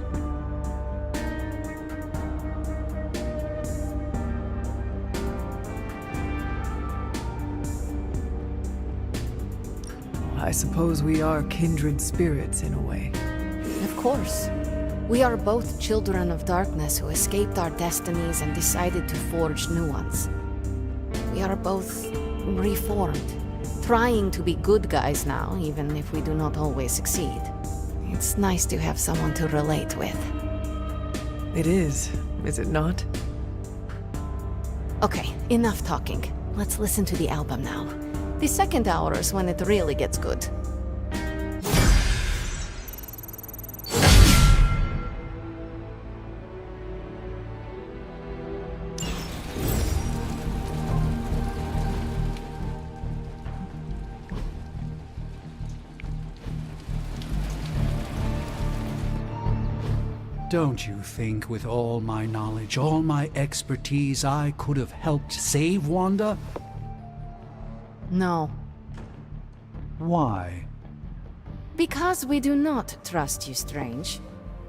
I suppose we are kindred spirits in a way.
Of course. We are both children of darkness who escaped our destinies and decided to forge new ones. We are both reformed, trying to be good guys now, even if we do not always succeed. It's nice to have someone to relate with.
It is it not?
Okay, enough talking. Let's listen to the album now. The second hour is when it really gets good.
Don't you think with all my knowledge, all my expertise, I could have helped save Wanda?
No.
Why?
Because we do not trust you, Strange.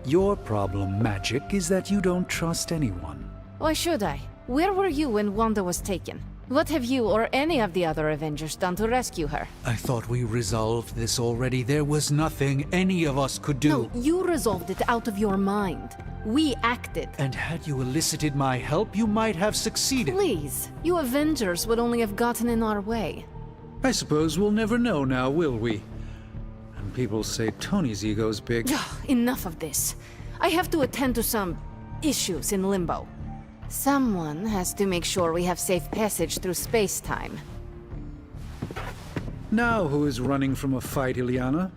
Your problem, Magic, is that you don't trust anyone.
Why should I? Where were you when Wanda was taken? What have you or any of the other Avengers done to rescue her?
I thought we resolved this already. There was nothing any of us could do.
No, you resolved it out of your mind. We acted.
And had you elicited my help, you might have succeeded.
Please, you Avengers would only have gotten in our way.
I suppose we'll never know now, will we? And people say Tony's ego's big.
Enough of this. I have to attend to some issues in Limbo. Someone has to make sure we have safe passage through space-time.
Now who is running from a fight, Ileana?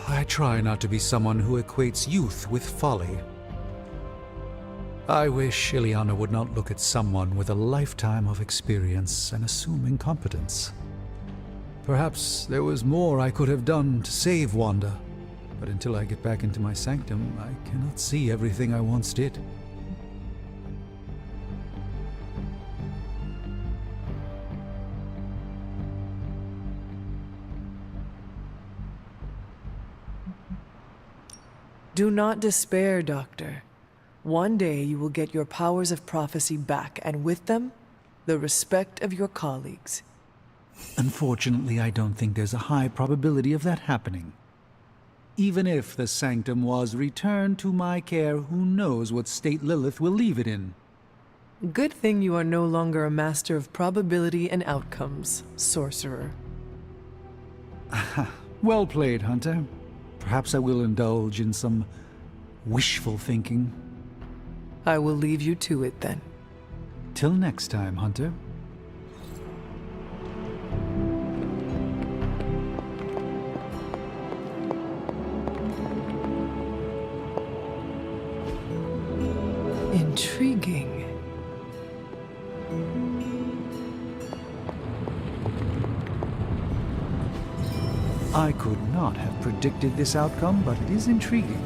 I try not to be someone who equates youth with folly. I wish Ileana would not look at someone with a lifetime of experience and assume incompetence. Perhaps there was more I could have done to save Wanda, but until I get back into my sanctum, I cannot see everything I once did.
Do not despair, Doctor. One day you will get your powers of prophecy back, and with them, the respect of your colleagues.
Unfortunately, I don't think there's a high probability of that happening. Even if the sanctum was returned to my care, who knows what state Lilith will leave it in?
Good thing you are no longer a master of probability and outcomes, sorcerer.
Well played, Hunter. Perhaps I will indulge in some wishful thinking.
I will leave you to it then.
Till next time, Hunter.
Intriguing.
I could not have predicted this outcome, but it is intriguing.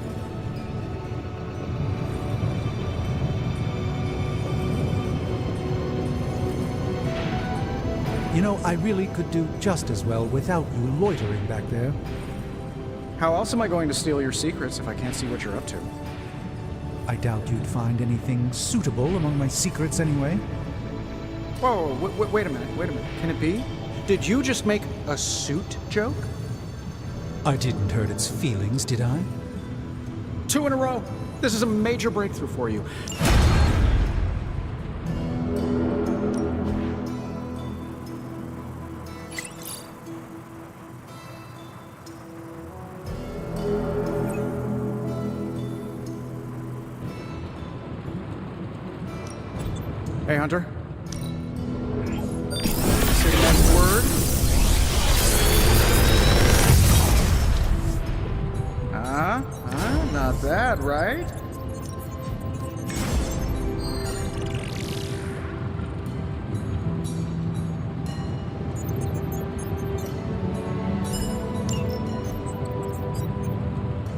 You know, I really could do just as well without you loitering back there.
How else am I going to steal your secrets if I can't see what you're up to?
I doubt you'd find anything suitable among my secrets anyway.
Whoa, wait a minute, Can it be? Did you just make a suit joke?
I didn't hurt its feelings, did I?
2 in a row! This is a major breakthrough for you. Hey, Hunter. Say the next word. Not bad, right?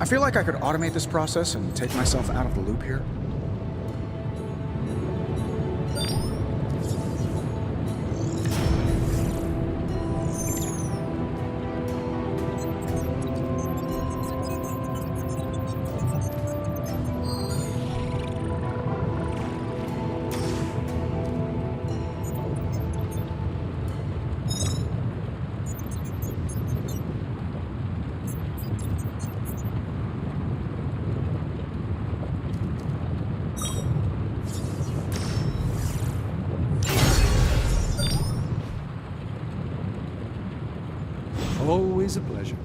I feel like I could automate this process and take myself out of the loop here.
Always a pleasure.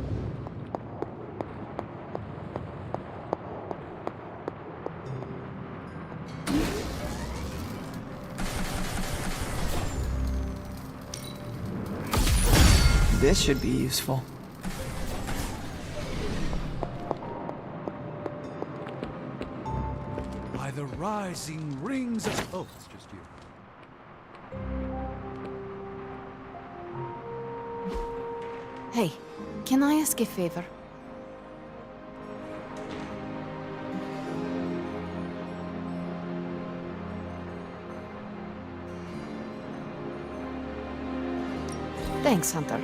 This should be useful.
By the rising rings of... Oh, it's just you.
Hey, can I ask a favor? Thanks, Hunter.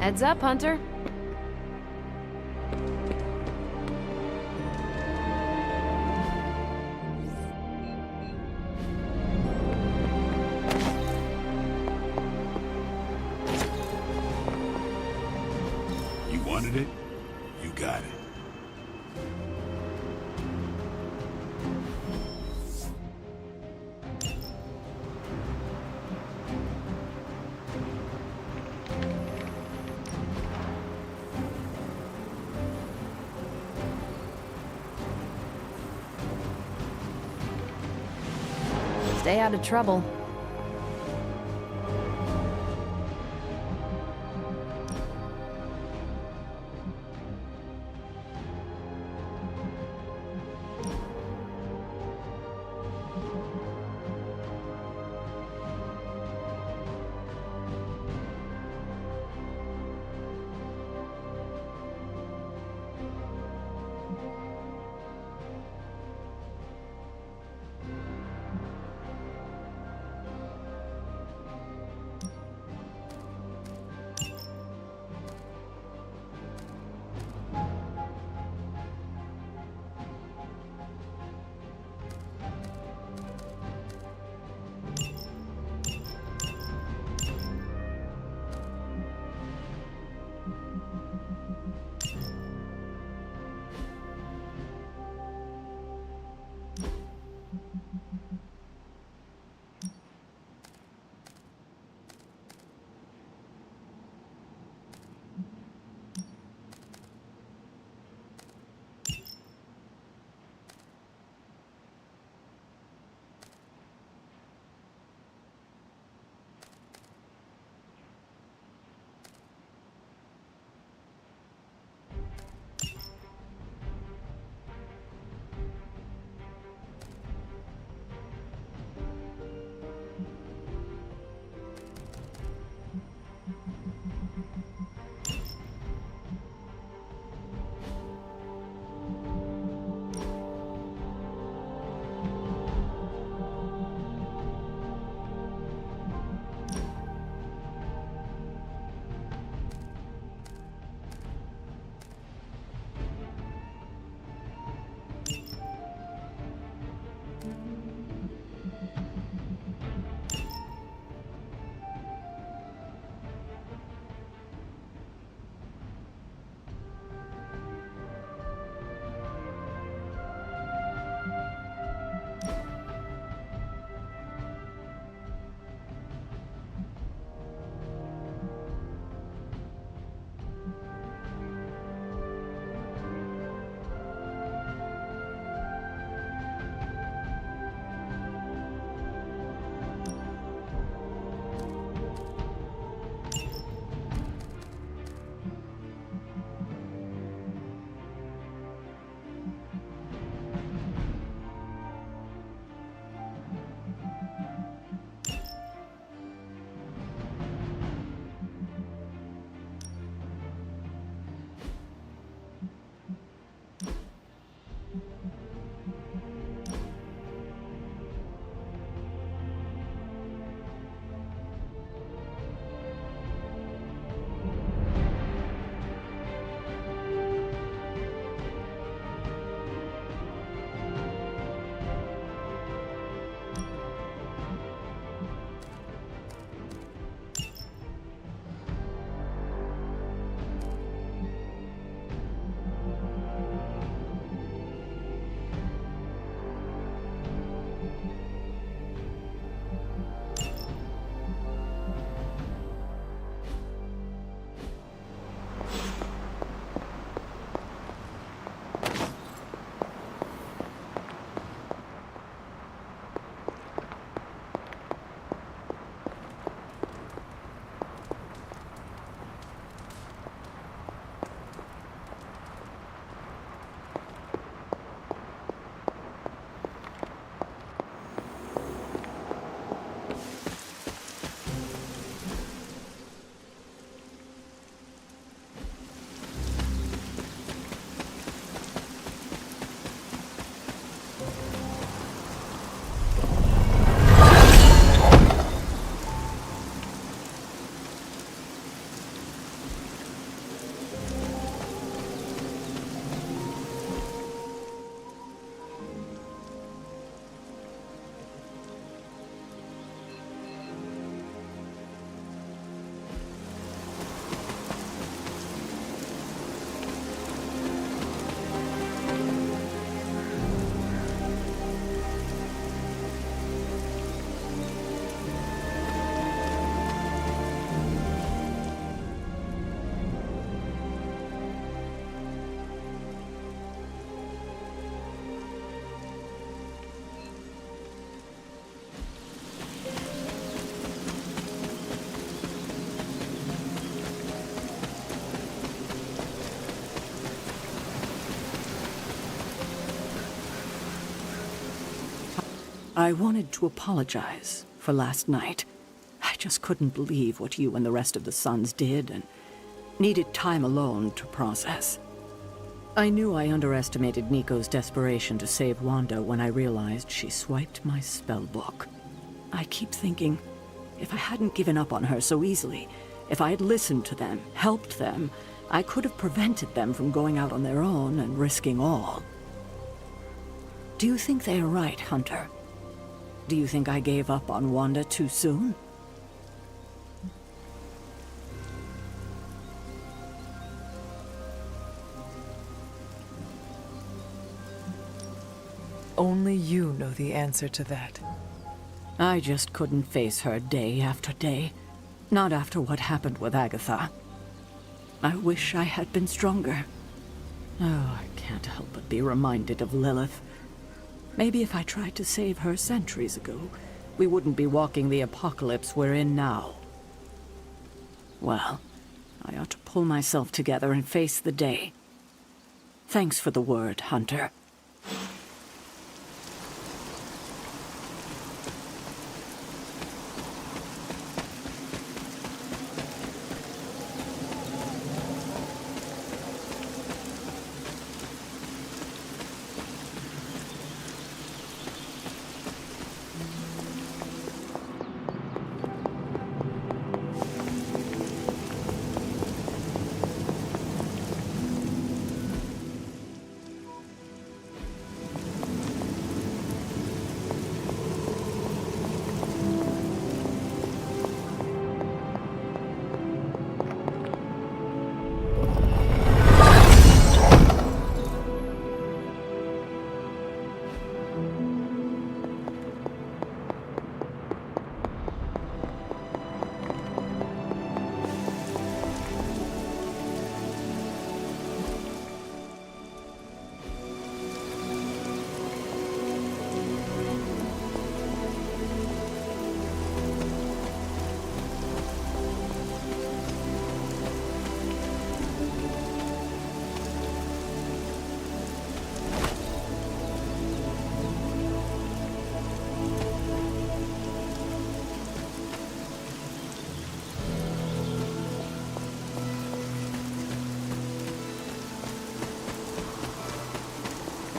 Heads up, Hunter.
You wanted it? You got it.
Stay out of trouble.
I wanted to apologize for last night. I just couldn't believe what you and the rest of the Sons did, and needed time alone to process. I knew I underestimated Nico's desperation to save Wanda when I realized she swiped my spellbook. I keep thinking, if I hadn't given up on her so easily, if I had listened to them, helped them, I could have prevented them from going out on their own and risking all. Do you think they are right, Hunter? Do you think I gave up on Wanda too soon?
Only you know the answer to that.
I just couldn't face her day after day. Not after what happened with Agatha. I wish I had been stronger. Oh, I can't help but be reminded of Lilith. Maybe if I tried to save her centuries ago, we wouldn't be walking the apocalypse we're in now. Well, I ought to pull myself together and face the day. Thanks for the word, Hunter.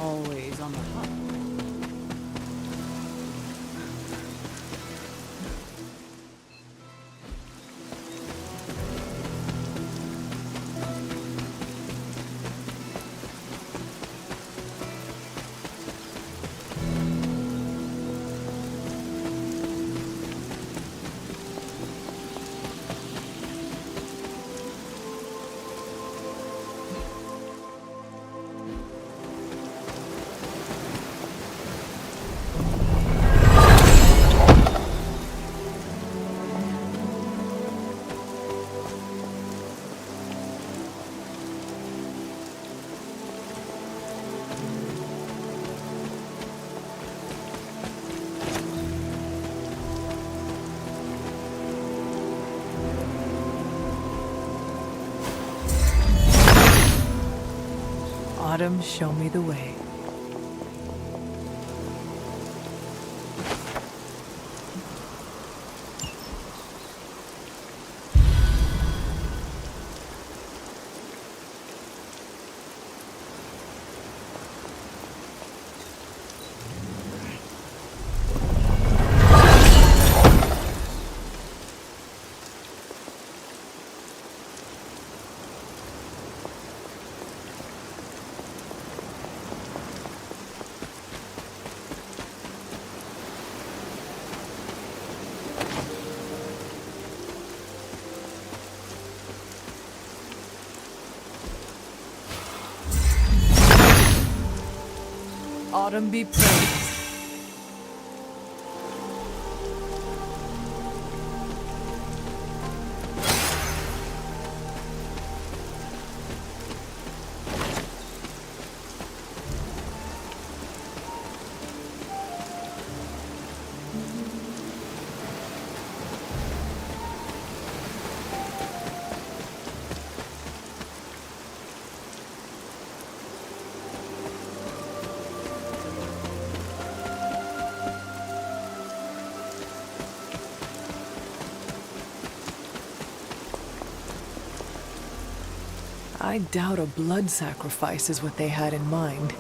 Always on the hunt.
Autumn, show me the way. Autumn be praised. I doubt a blood sacrifice is what they had in mind.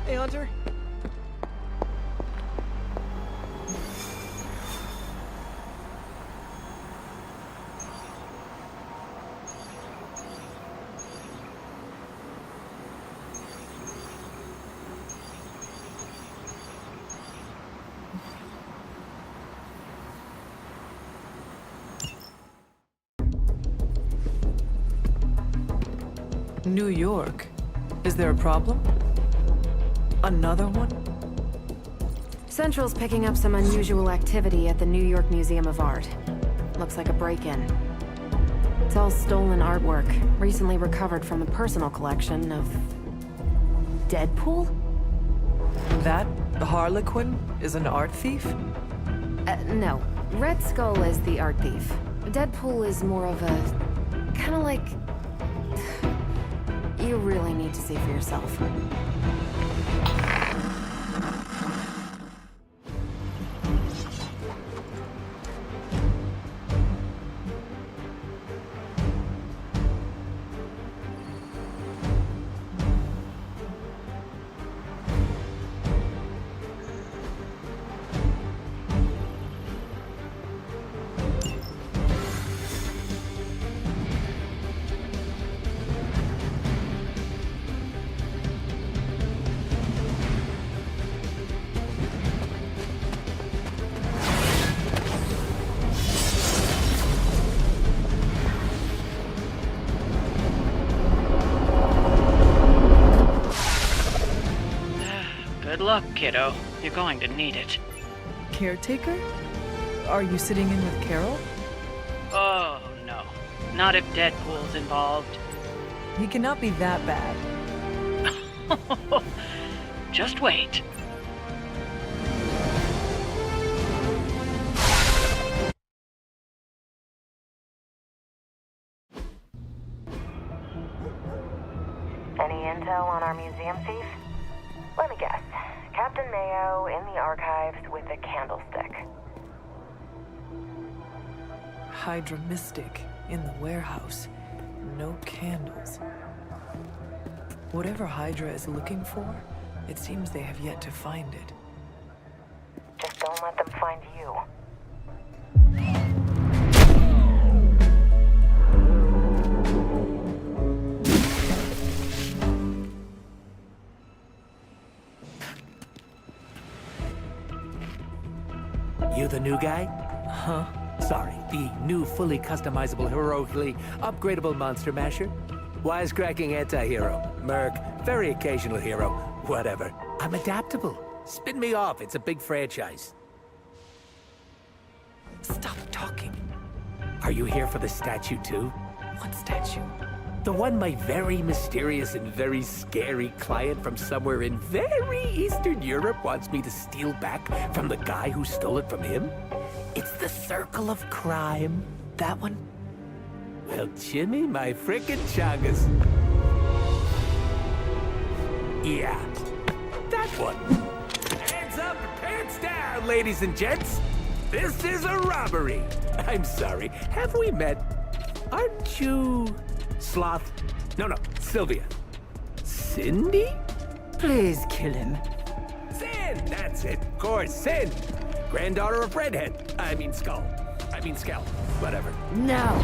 Hey, Hunter.
New York? Is there a problem? Another one?
Central's picking up some unusual activity at the New York Museum of Art. Looks like a break-in. It's all stolen artwork, recently recovered from the personal collection of... Deadpool?
That Harlequin is an art thief?
No. Red Skull is the art thief. Deadpool is more of a... kinda like... You really need to see for yourself.
Good luck, kiddo. You're going to need it.
Caretaker? Are you sitting in with Carol?
Oh, no. Not if Deadpool's involved.
He cannot be that bad.
Just wait.
Any intel on our museum thief? Let me guess. Captain Mayo in the archives with a candlestick.
Hydra Mystic in the warehouse. No candles. Whatever Hydra is looking for, it seems they have yet to find it.
Just don't let them find you.
You the new guy?
Huh?
Sorry, the new fully customizable, heroically upgradable monster masher? Wisecracking anti-hero. Merc. Very occasional hero. Whatever. I'm adaptable. Spin me off. It's a big franchise. Stop talking. Are you here for the statue too?
What statue?
The one my very mysterious and very scary client from somewhere in very Eastern Europe wants me to steal back from the guy who stole it from him? It's the Circle of Crime. That one? Well, Jimmy, my frickin' chungus. Yeah, that one. Hands up and pants down, ladies and gents. This is a robbery. I'm sorry, have we met? Aren't you... Sloth? No, Sylvia. Cindy?
Please kill him.
Sin, that's it. Of course, Sin. Granddaughter of Redhead. I mean Skull. I mean Skell. Whatever.
No!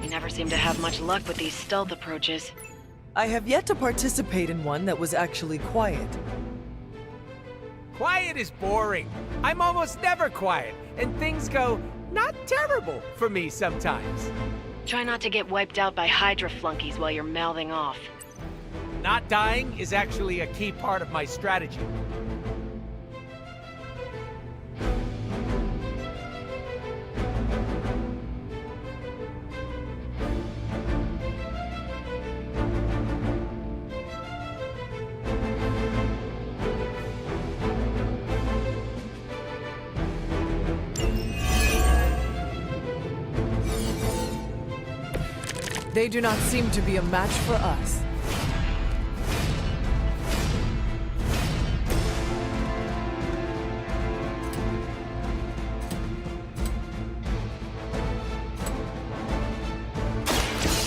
You never seem to have much luck with these stealth approaches.
I have yet to participate in one that was actually quiet.
Quiet is boring. I'm almost never quiet, and things go not terrible for me sometimes.
Try not to get wiped out by Hydra flunkies while you're mouthing off.
Not dying is actually a key part of my strategy.
They do not seem to be a match for us.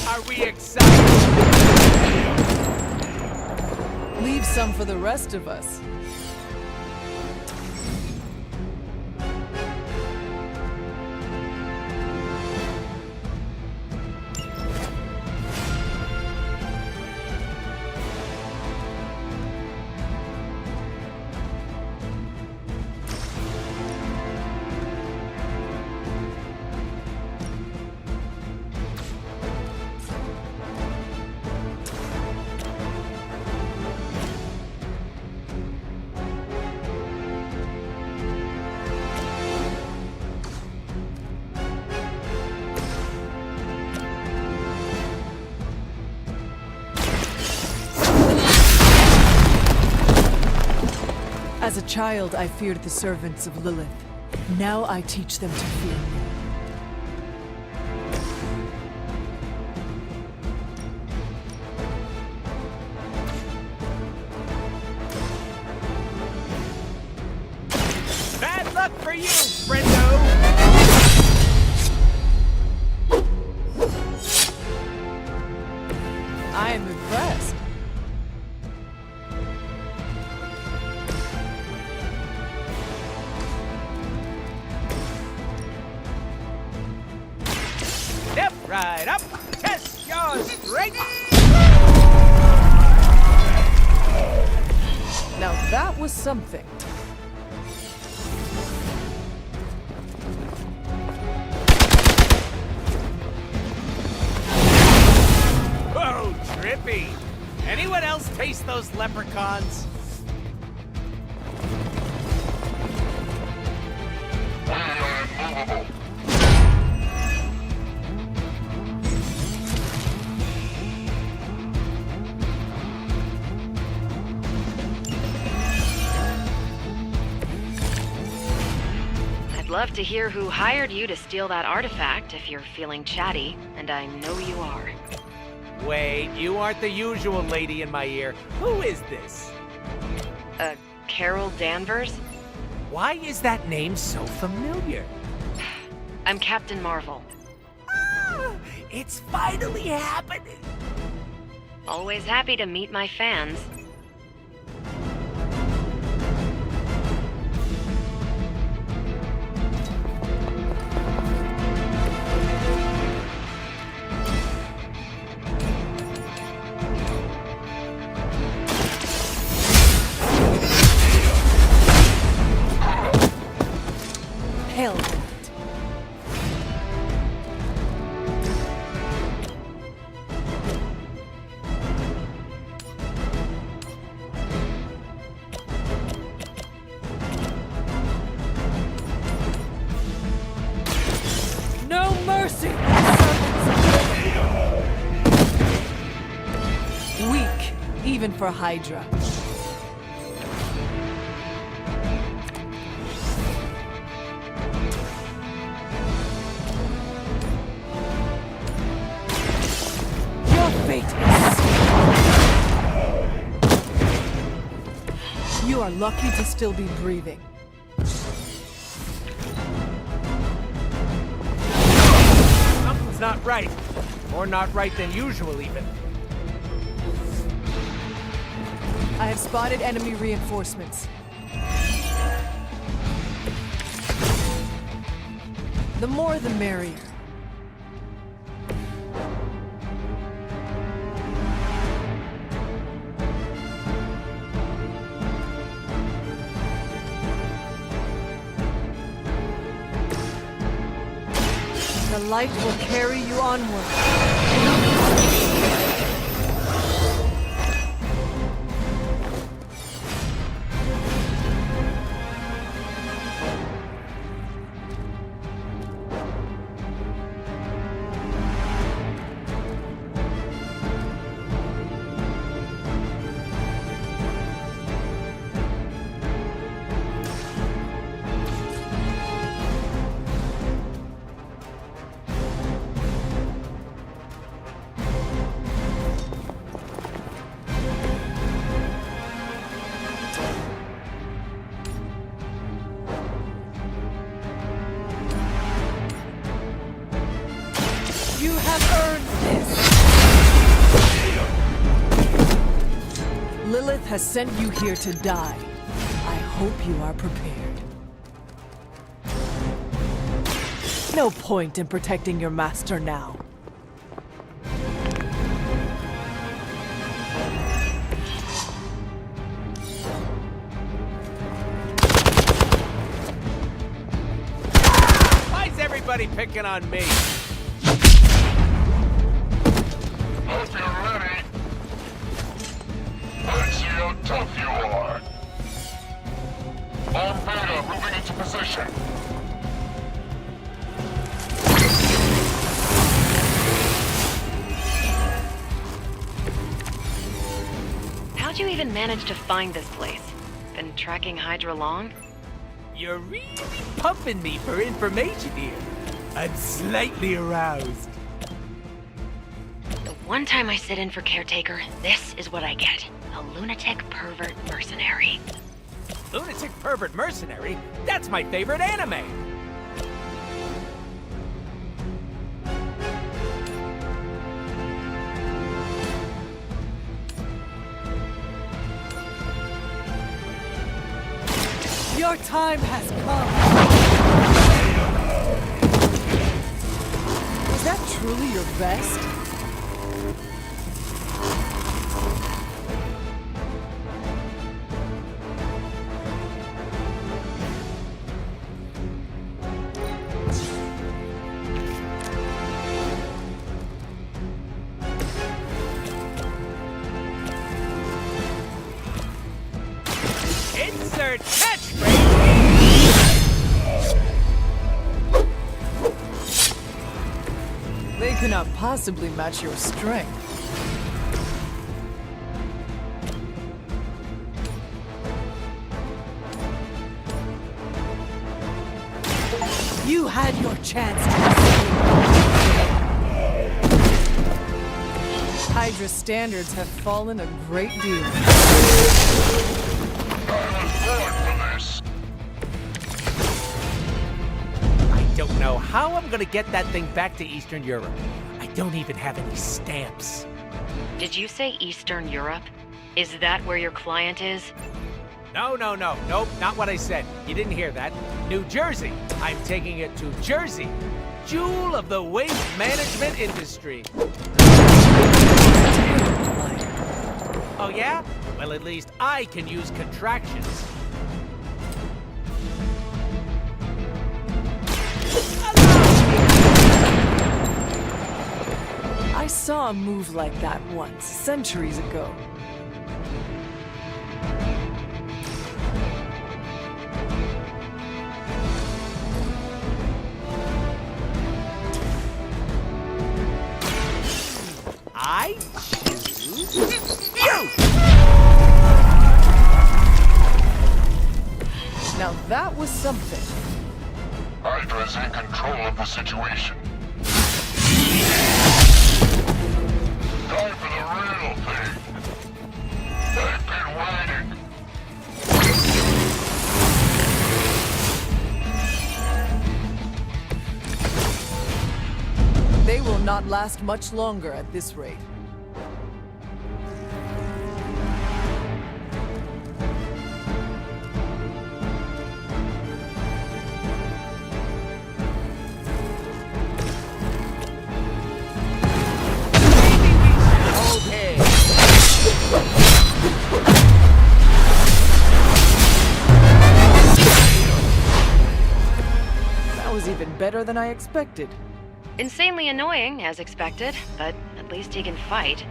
Are we excited?
Leave some for the rest of us. As a child, I feared the servants of Lilith. Now I teach them to fear me.
Bad luck for you, friendo!
I am impressed.
Step right up, test your strength!
Now that was something.
Oh, trippy! Anyone else taste those leprechauns?
I'd love to hear who hired you to steal that artifact if you're feeling chatty, and I know you are.
Wait, you aren't the usual lady in my ear. Who is this?
Carol Danvers?
Why is that name so familiar?
I'm Captain Marvel.
Ah, it's finally happening!
Always happy to meet my fans.
Hell with it. No mercy! Weak, even for Hydra. Your fate is sealed. You are lucky to still be breathing.
Something's not right. More not right than usual, even.
I have spotted enemy reinforcements. The more the merrier. The light will carry you onward. You have earned this! Lilith has sent you here to die. I hope you are prepared. No point in protecting your master now.
Why's everybody picking on me?
Hope you're ready. Let's see how tough you are. Arm Beta moving into position.
How'd you even manage to find this place? Been tracking Hydra long?
You're really pumping me for information here. I'm slightly aroused.
The one time I sit in for Caretaker, this is what I get. A lunatic pervert mercenary.
Lunatic pervert mercenary? That's my favorite anime!
Your time has come! Was that truly your best?
Insert catchphrase!
They cannot possibly match your strength. You had your chance to escape. Hydra standards have fallen a great deal.
I don't know how I'm gonna get that thing back to Eastern Europe. I don't even have any stamps.
Did you say Eastern Europe? Is that where your client is?
Nope, not what I said. You didn't hear that. New Jersey. I'm taking it to Jersey. Jewel of the waste management industry. Oh yeah? Well, at least I can use contractions.
I saw a move like that once, centuries ago.
I choose you!
Now that was something.
Hydra's in control of the situation. Time for the real thing. I've been waiting.
They will not last much longer at this rate. better than I expected.
Insanely annoying, as expected, but at least he can fight.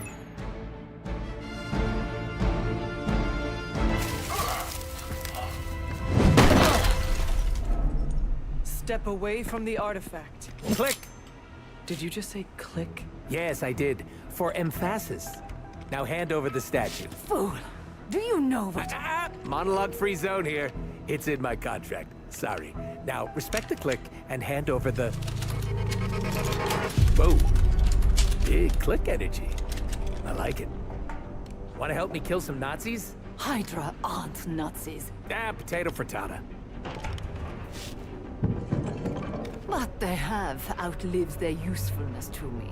Step away from the artifact.
Click!
Did you just say click?
Yes, I did. For emphasis. Now hand over the statue.
Fool! Do you know what...
Monologue-free zone here. It's in my contract. Sorry. Now, respect the click and hand over the... Whoa. Big click energy. I like it. Want to help me kill some Nazis?
Hydra aren't Nazis.
Potato frittata.
But they have outlived their usefulness to me.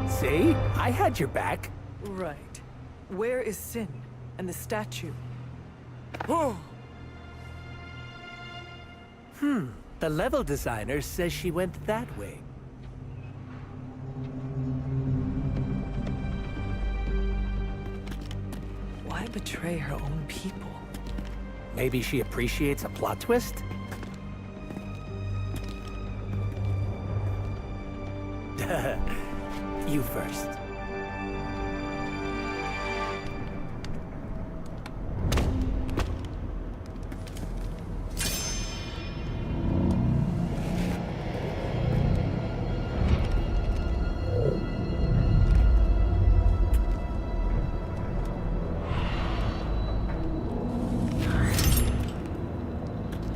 See? I had your back.
Right. Where is Sin and the statue? Oh!
The level designer says she went that way.
Why betray her own people?
Maybe she appreciates a plot twist? You first.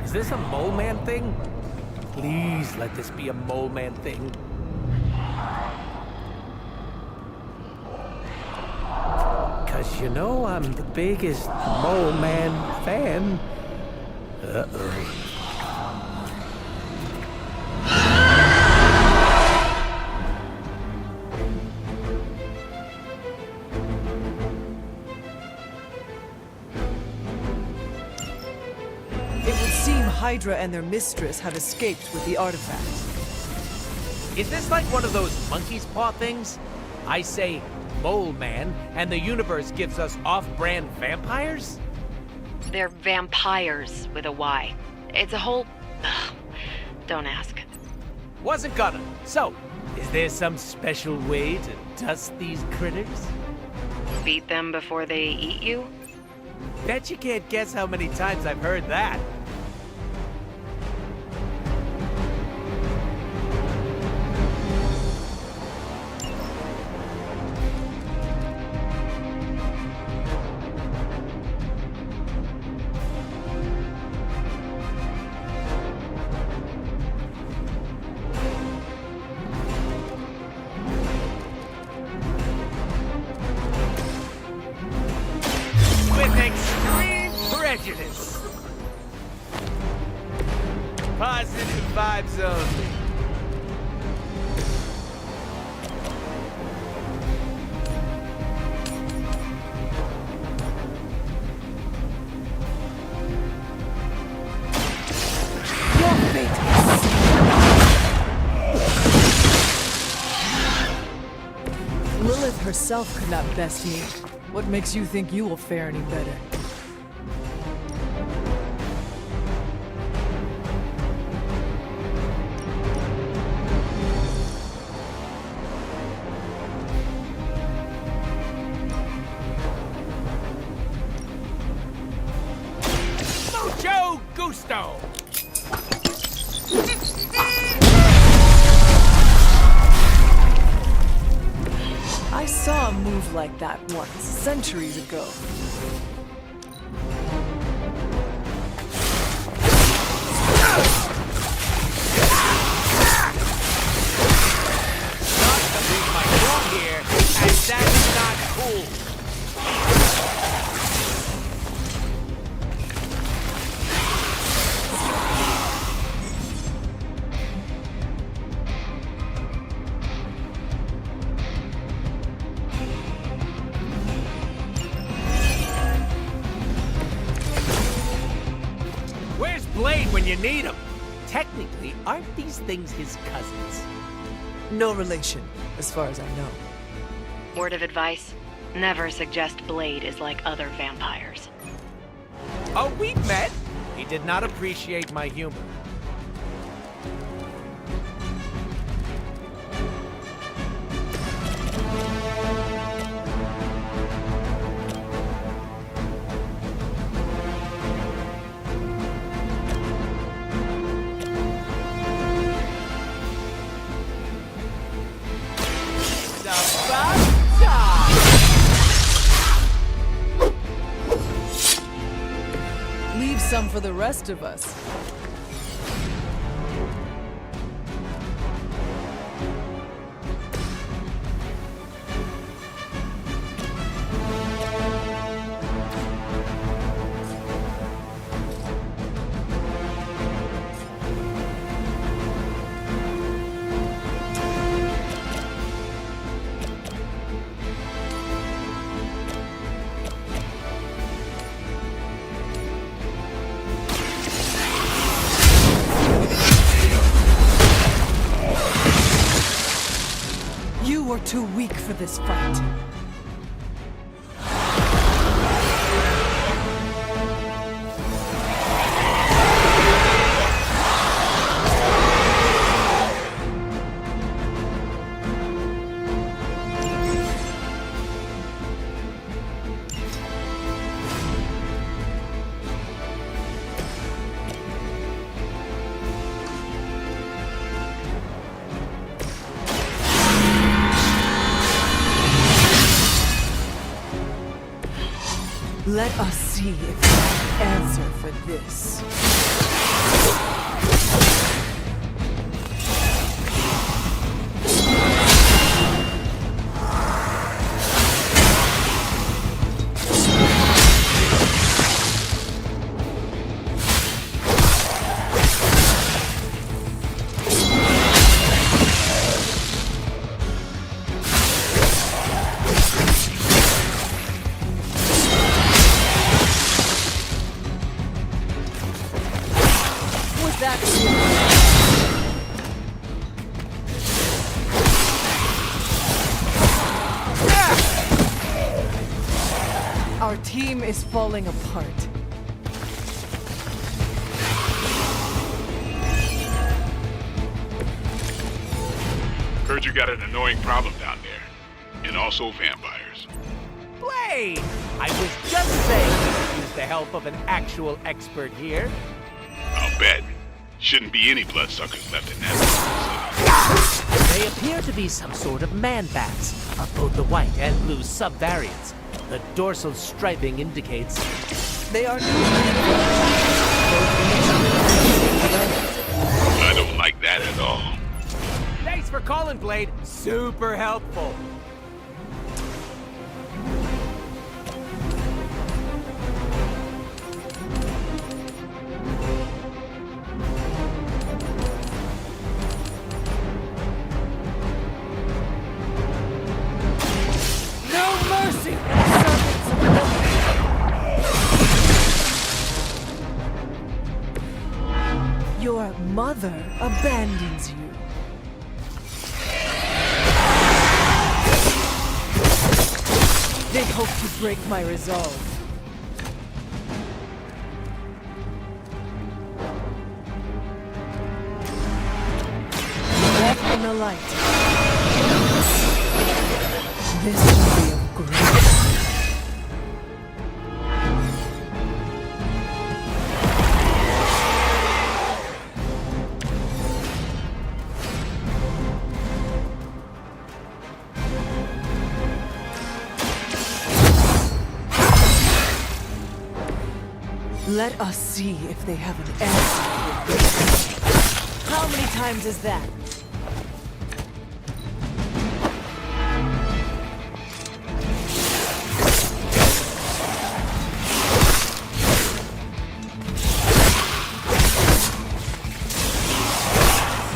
Is this a mole man thing? Please let this be a mole man thing. Cause you know I'm the biggest mole man fan. Uh-oh.
It would seem Hydra and their mistress have escaped with the artifact.
Is this like one of those monkey's paw things? I say mole man, and the universe gives us off-brand vampires?
They're vampires with a Y. It's a whole... Ugh. Don't ask.
Wasn't gonna. So, is there some special way to dust these critters?
Beat them before they eat you?
Bet you can't guess how many times I've heard that. With extreme prejudice. Positive vibes only.
Your fate is... Lilith herself could not best me. What makes you think you will fare any better?
Mucho gusto!
I saw a move like that once, centuries ago.
Here, and that's not cool. Where's Blade when you need him? technically, aren't these things his cousins?
No relation, as far as I know.
Word of advice: never suggest Blade is like other vampires.
Oh, we've met! He did not appreciate my humor.
Leave some for the rest of us. You are too weak for this fight. Let us see if you have an answer for this. Our team is falling apart.
Heard you got an annoying problem down there. And also vampires.
Blade! I was just saying we could use the help of an actual expert here.
I'll bet. Shouldn't be any bloodsuckers left in that.
They appear to be some sort of man-bats, of both the white and blue subvariants. The dorsal striping indicates they are
I don't like that at all.
Thanks for calling, Blade. Super helpful.
No mercy! Your mother abandons you. They hope to break my resolve. Walk in the light. This will be of grace. Let us see if they have an answer. How many times is that?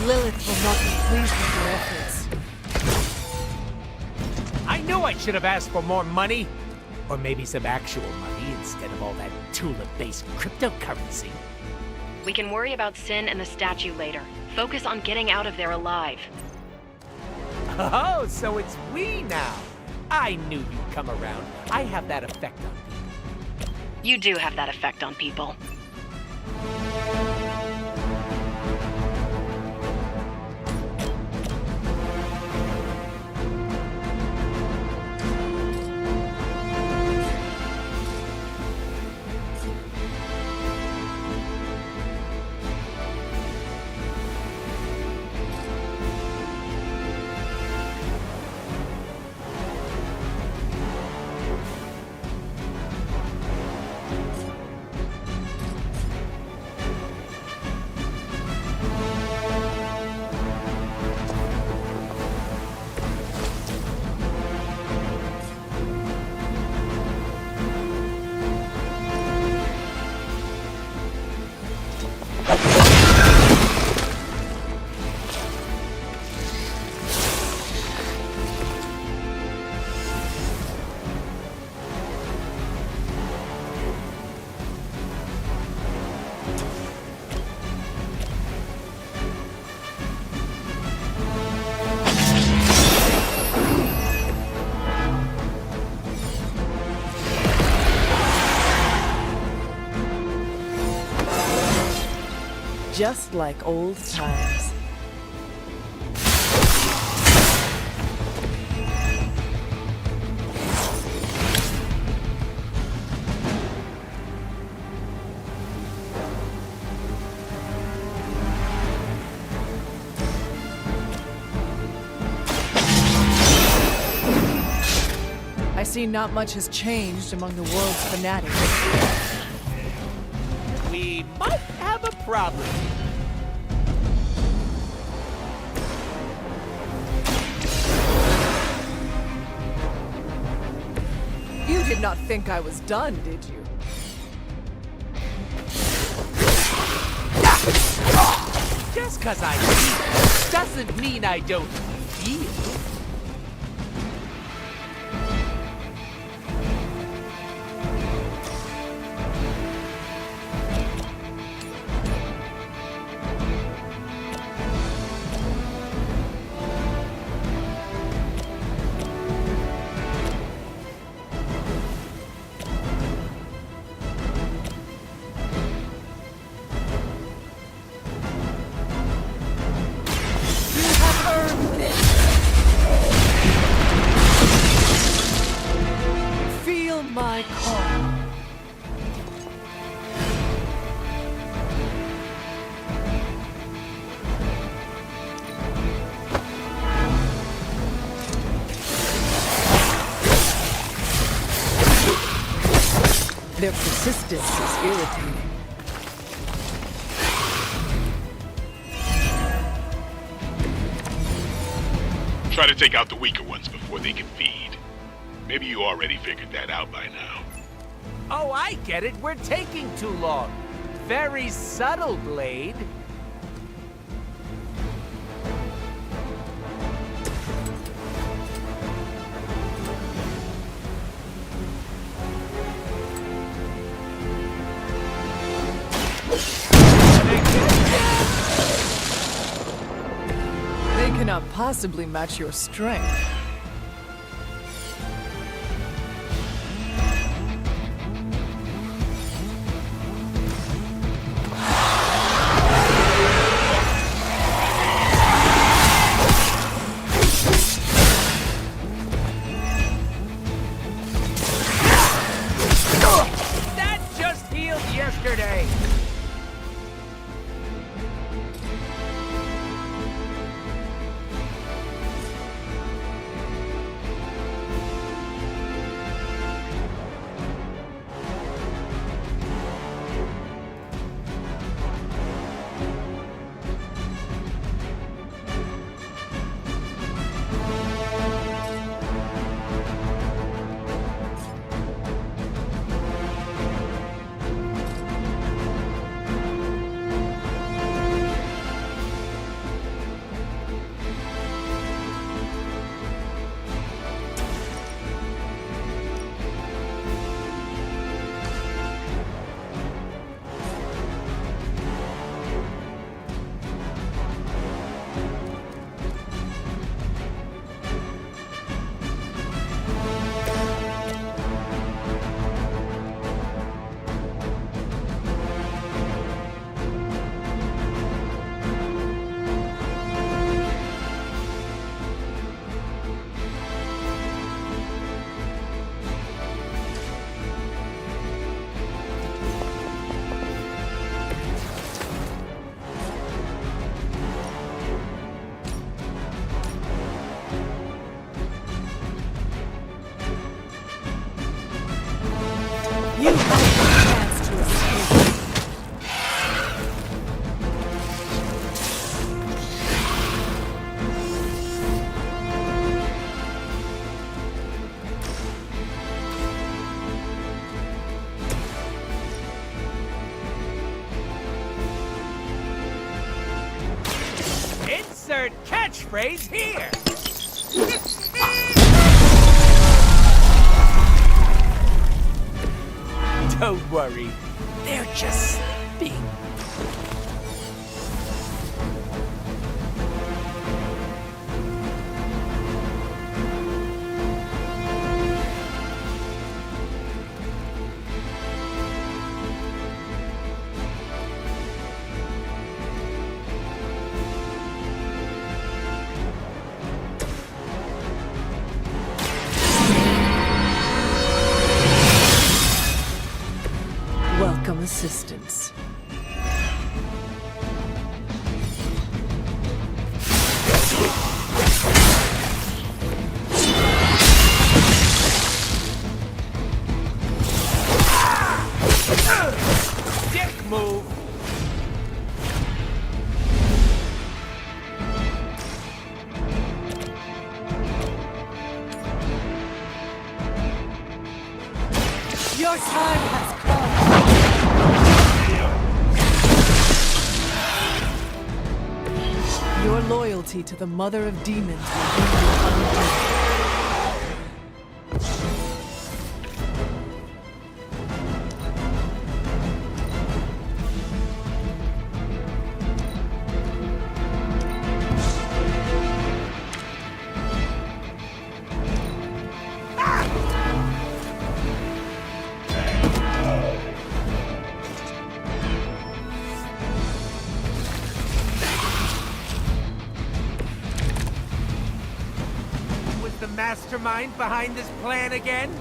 Lilith will not be pleased with your efforts.
I knew I should have asked for more money. Or maybe some actual money instead of all that Tula-based cryptocurrency.
We can worry about Sin and the statue later. Focus on getting out of there alive.
Oh, so it's we now. I knew you'd come around. I have that effect on people.
You do have that effect on people.
Just like old times. I see not much has changed among the world's fanatics.
We might have a problem.
You did not think I was done, did you?
Just 'cause I see doesn't mean I don't feel.
Feel my call. Their persistence is irritating.
Try to take out the weaker ones before they can feed. Maybe you already figured that out by now.
Oh, I get it. We're taking too long. Very subtle, Blade.
They cannot possibly match your strength.
That just healed yesterday. third catchphrase here. Don't worry, they're just sleeping.
Welcome assistance.
Dick move.
Your time has come. Your loyalty to the Mother of Demons will be undone.
The mastermind behind this plan again?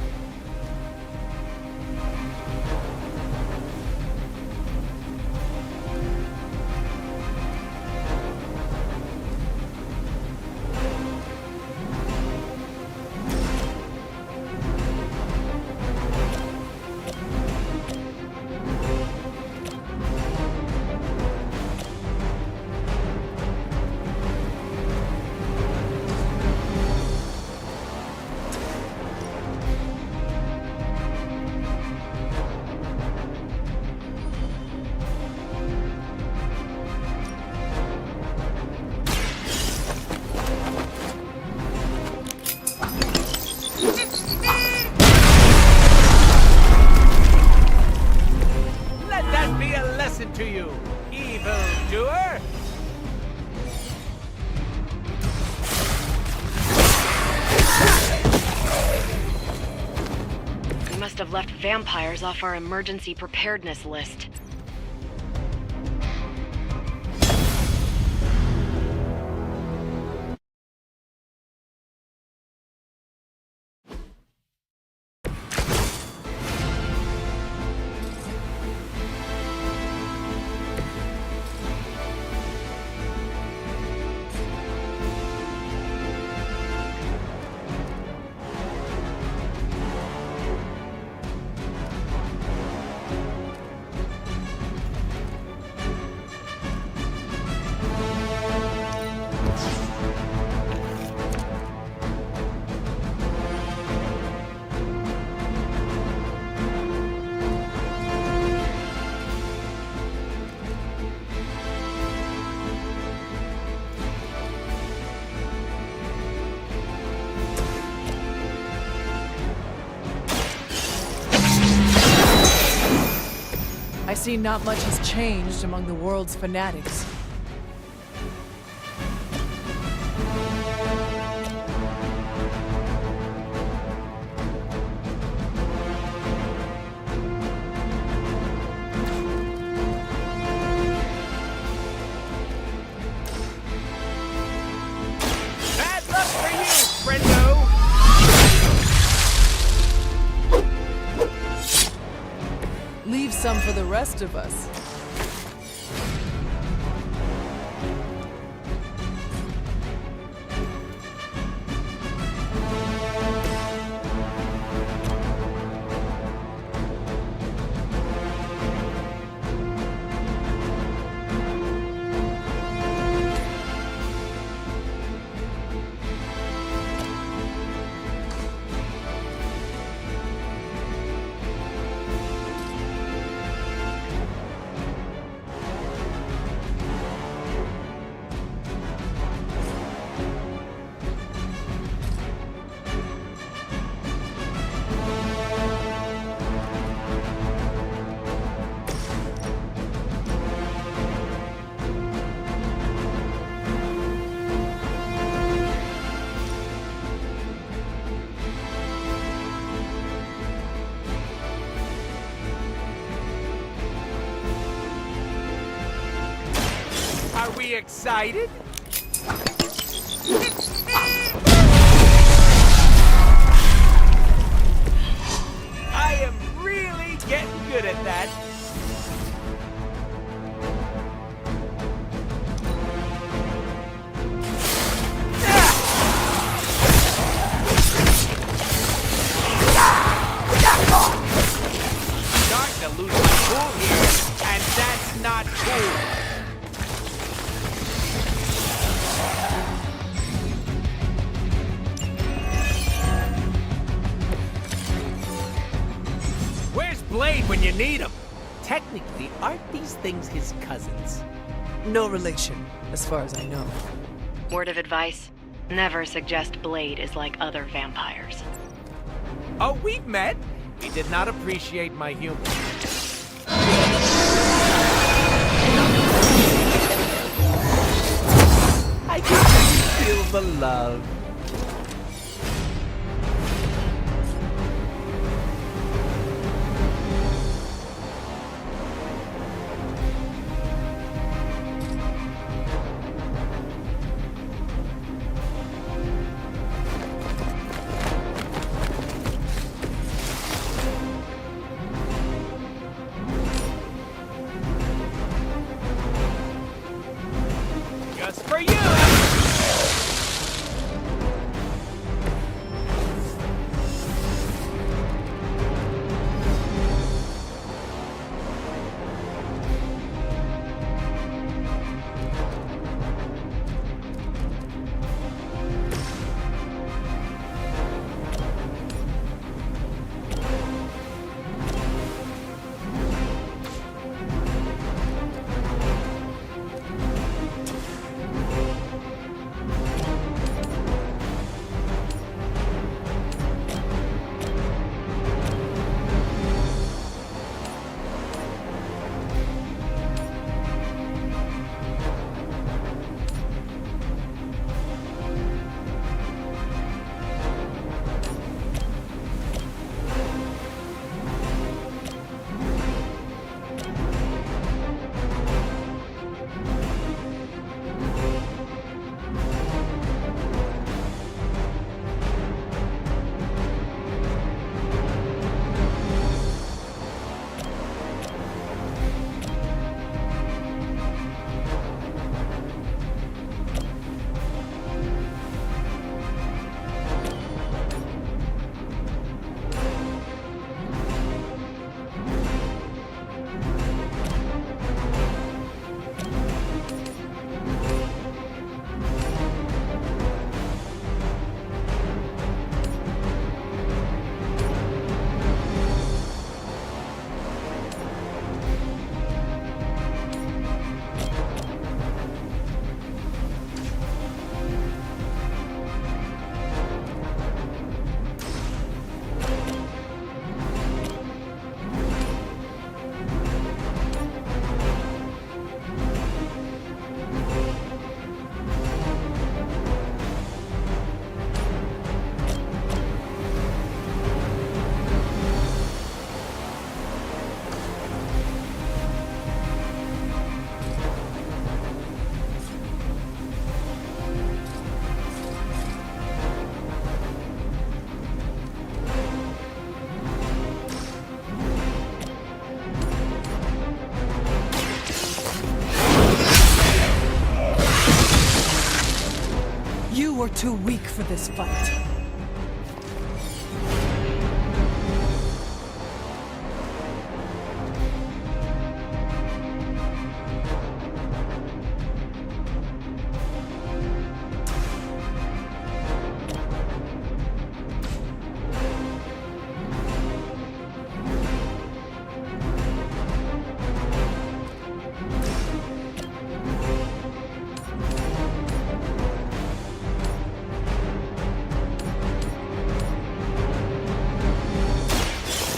To you, evil doer!
We must have left vampires off our emergency preparedness list.
I see not much has changed among the world's fanatics.
Bad luck for you, friendo!
Leave some for the rest of us.
Are we excited? I am really getting good at that. Starting to lose my cool here, and that's not cool. Where's Blade when you need him? Technically, aren't these things his cousins?
No relation, as far as I know.
Word of advice: never suggest Blade is like other vampires.
Oh, we've met? He did not appreciate my humor. I can feel the love. Just for you!
You were too weak for this fight.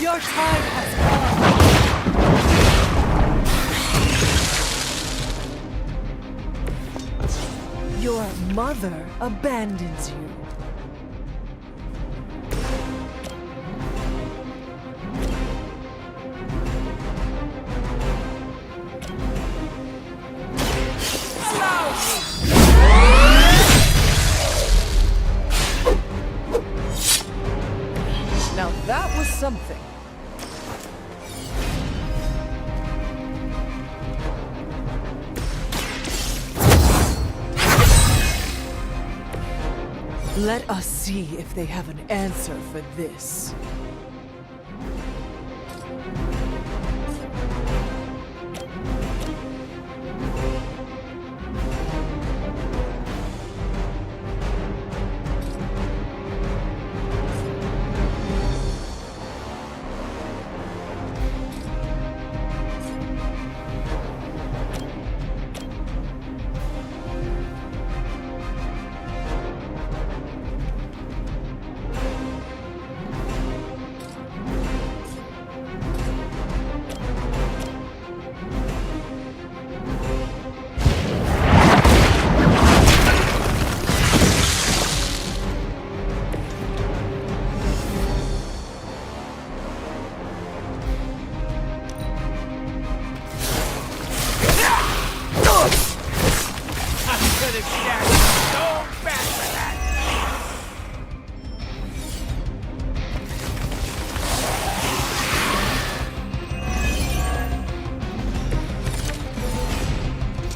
Your time has come. Your mother abandons you. Now that was something. Let us see if they have an answer for this.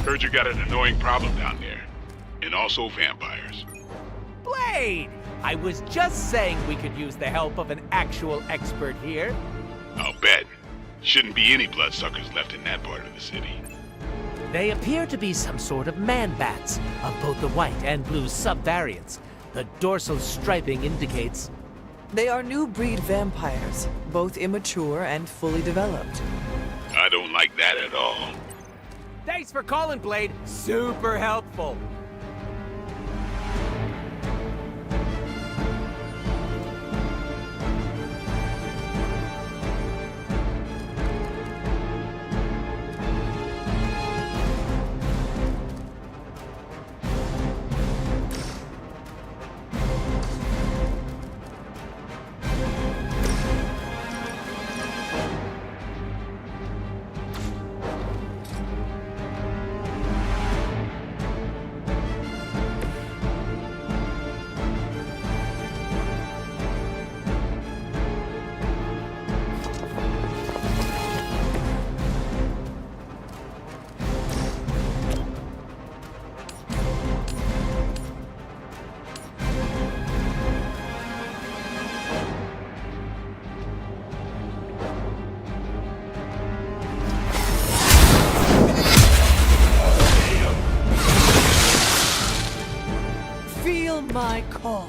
Heard you got an annoying problem down there. And also vampires.
Blade! I was just saying we could use the help of an actual expert here.
I'll bet. Shouldn't be any bloodsuckers left in that part of the city.
They appear to be some sort of man-bats, of both the white and blue subvariants. The dorsal striping indicates...
They are new breed vampires, both immature and fully developed.
I don't like that at all.
Thanks for calling, Blade. Super helpful.
Feel my call.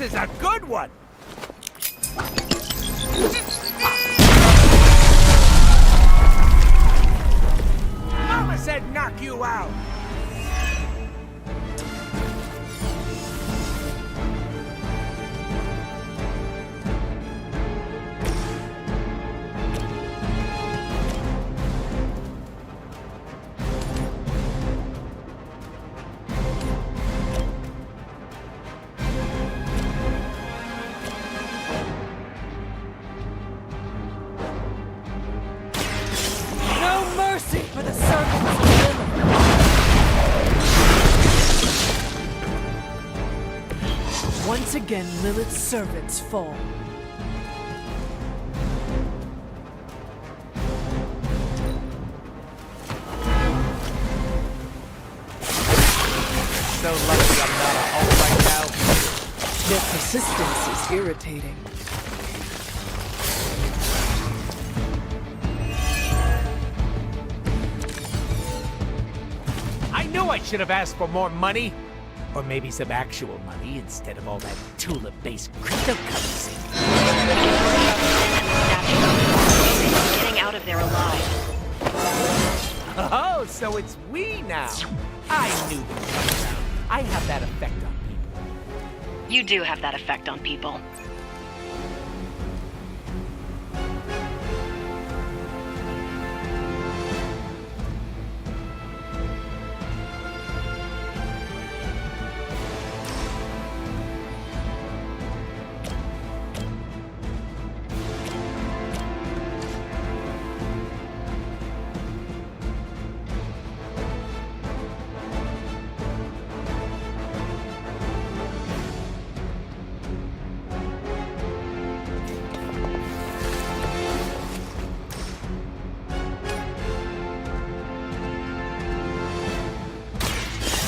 This is a good one! Mama said knock you out!
Once again, Lilith's servants fall.
So lucky I'm not a home right now.
Their persistence is irritating.
I knew I should have asked for more money. Or maybe some actual money instead of all that tulip-based cryptocurrency.
Getting out of there alive.
Oh, so it's we now. I knew they'd come around. I have that effect on people.
You do have that effect on people.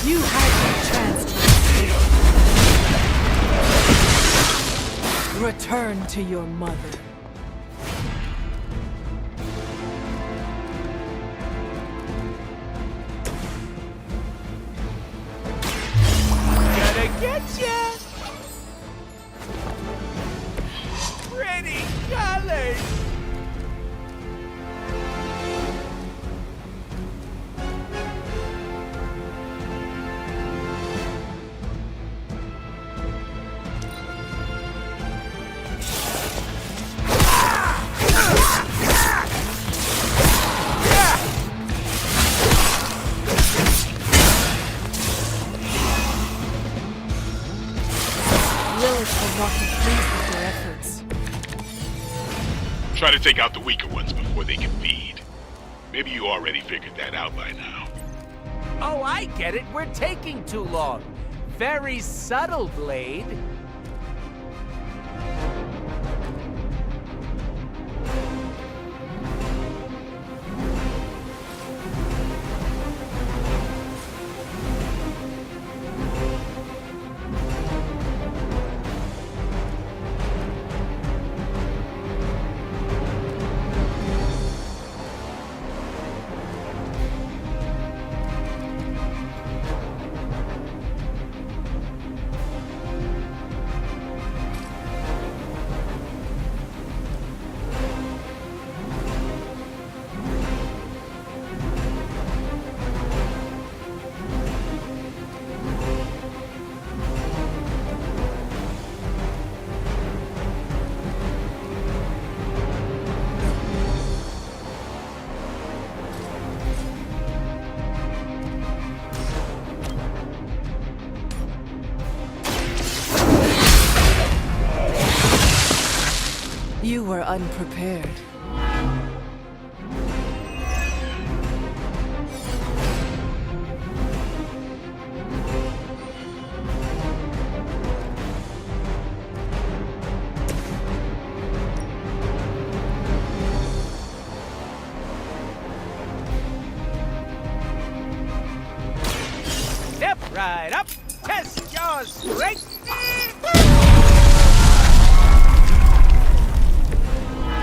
You had your chance to escape. Return to your mother.
Gonna get ya! Pretty colors!
Lilith will not be pleased with your efforts.
Try to take out the weaker ones before they can feed. Maybe you already figured that out by now.
Oh, I get it. We're taking too long. Very subtle, Blade.
You were unprepared.
Step right up, test your strength.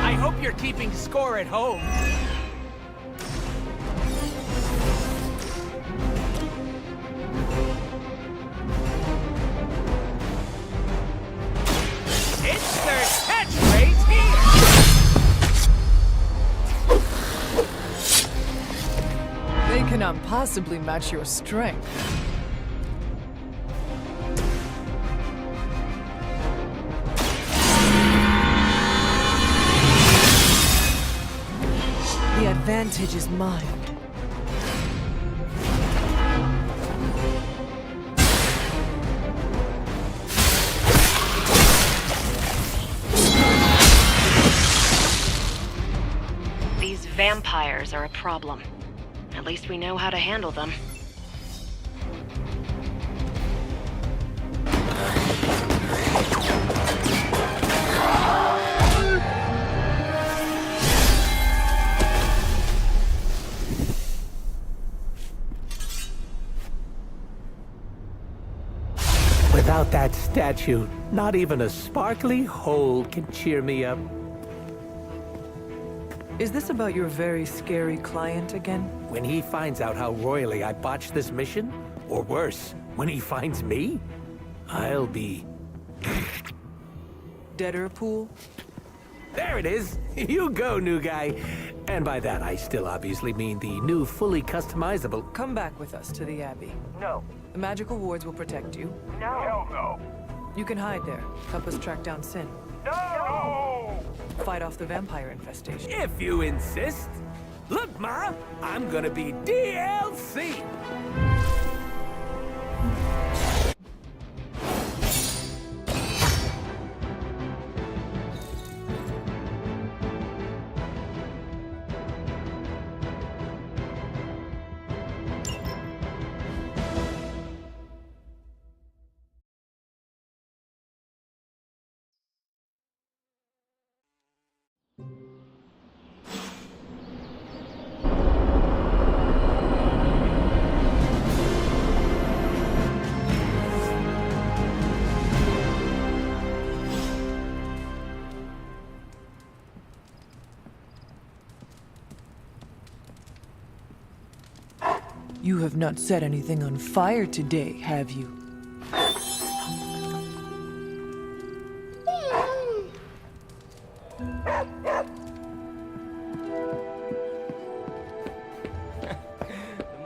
I hope you're keeping score at home. It's their catchphrase here.
They cannot possibly match your strength. The advantage is mine.
These vampires are a problem. At least we know how to handle them.
at that statue. Not even a sparkly hole can cheer me up.
Is this about your very scary client again?
When he finds out how royally I botched this mission, or worse, when he finds me, I'll be...
Deader pool?
There it is! You go, new guy! And by that, I still obviously mean the new, fully customizable...
Come back with us to the Abbey.
No.
The magical wards will protect you.
No! Hell no!
You can hide there. Help us track down Sin.
No!
Fight off the vampire infestation.
If you insist. Look, Ma, I'm gonna be DLC!
You have not set anything on fire today, have you?
The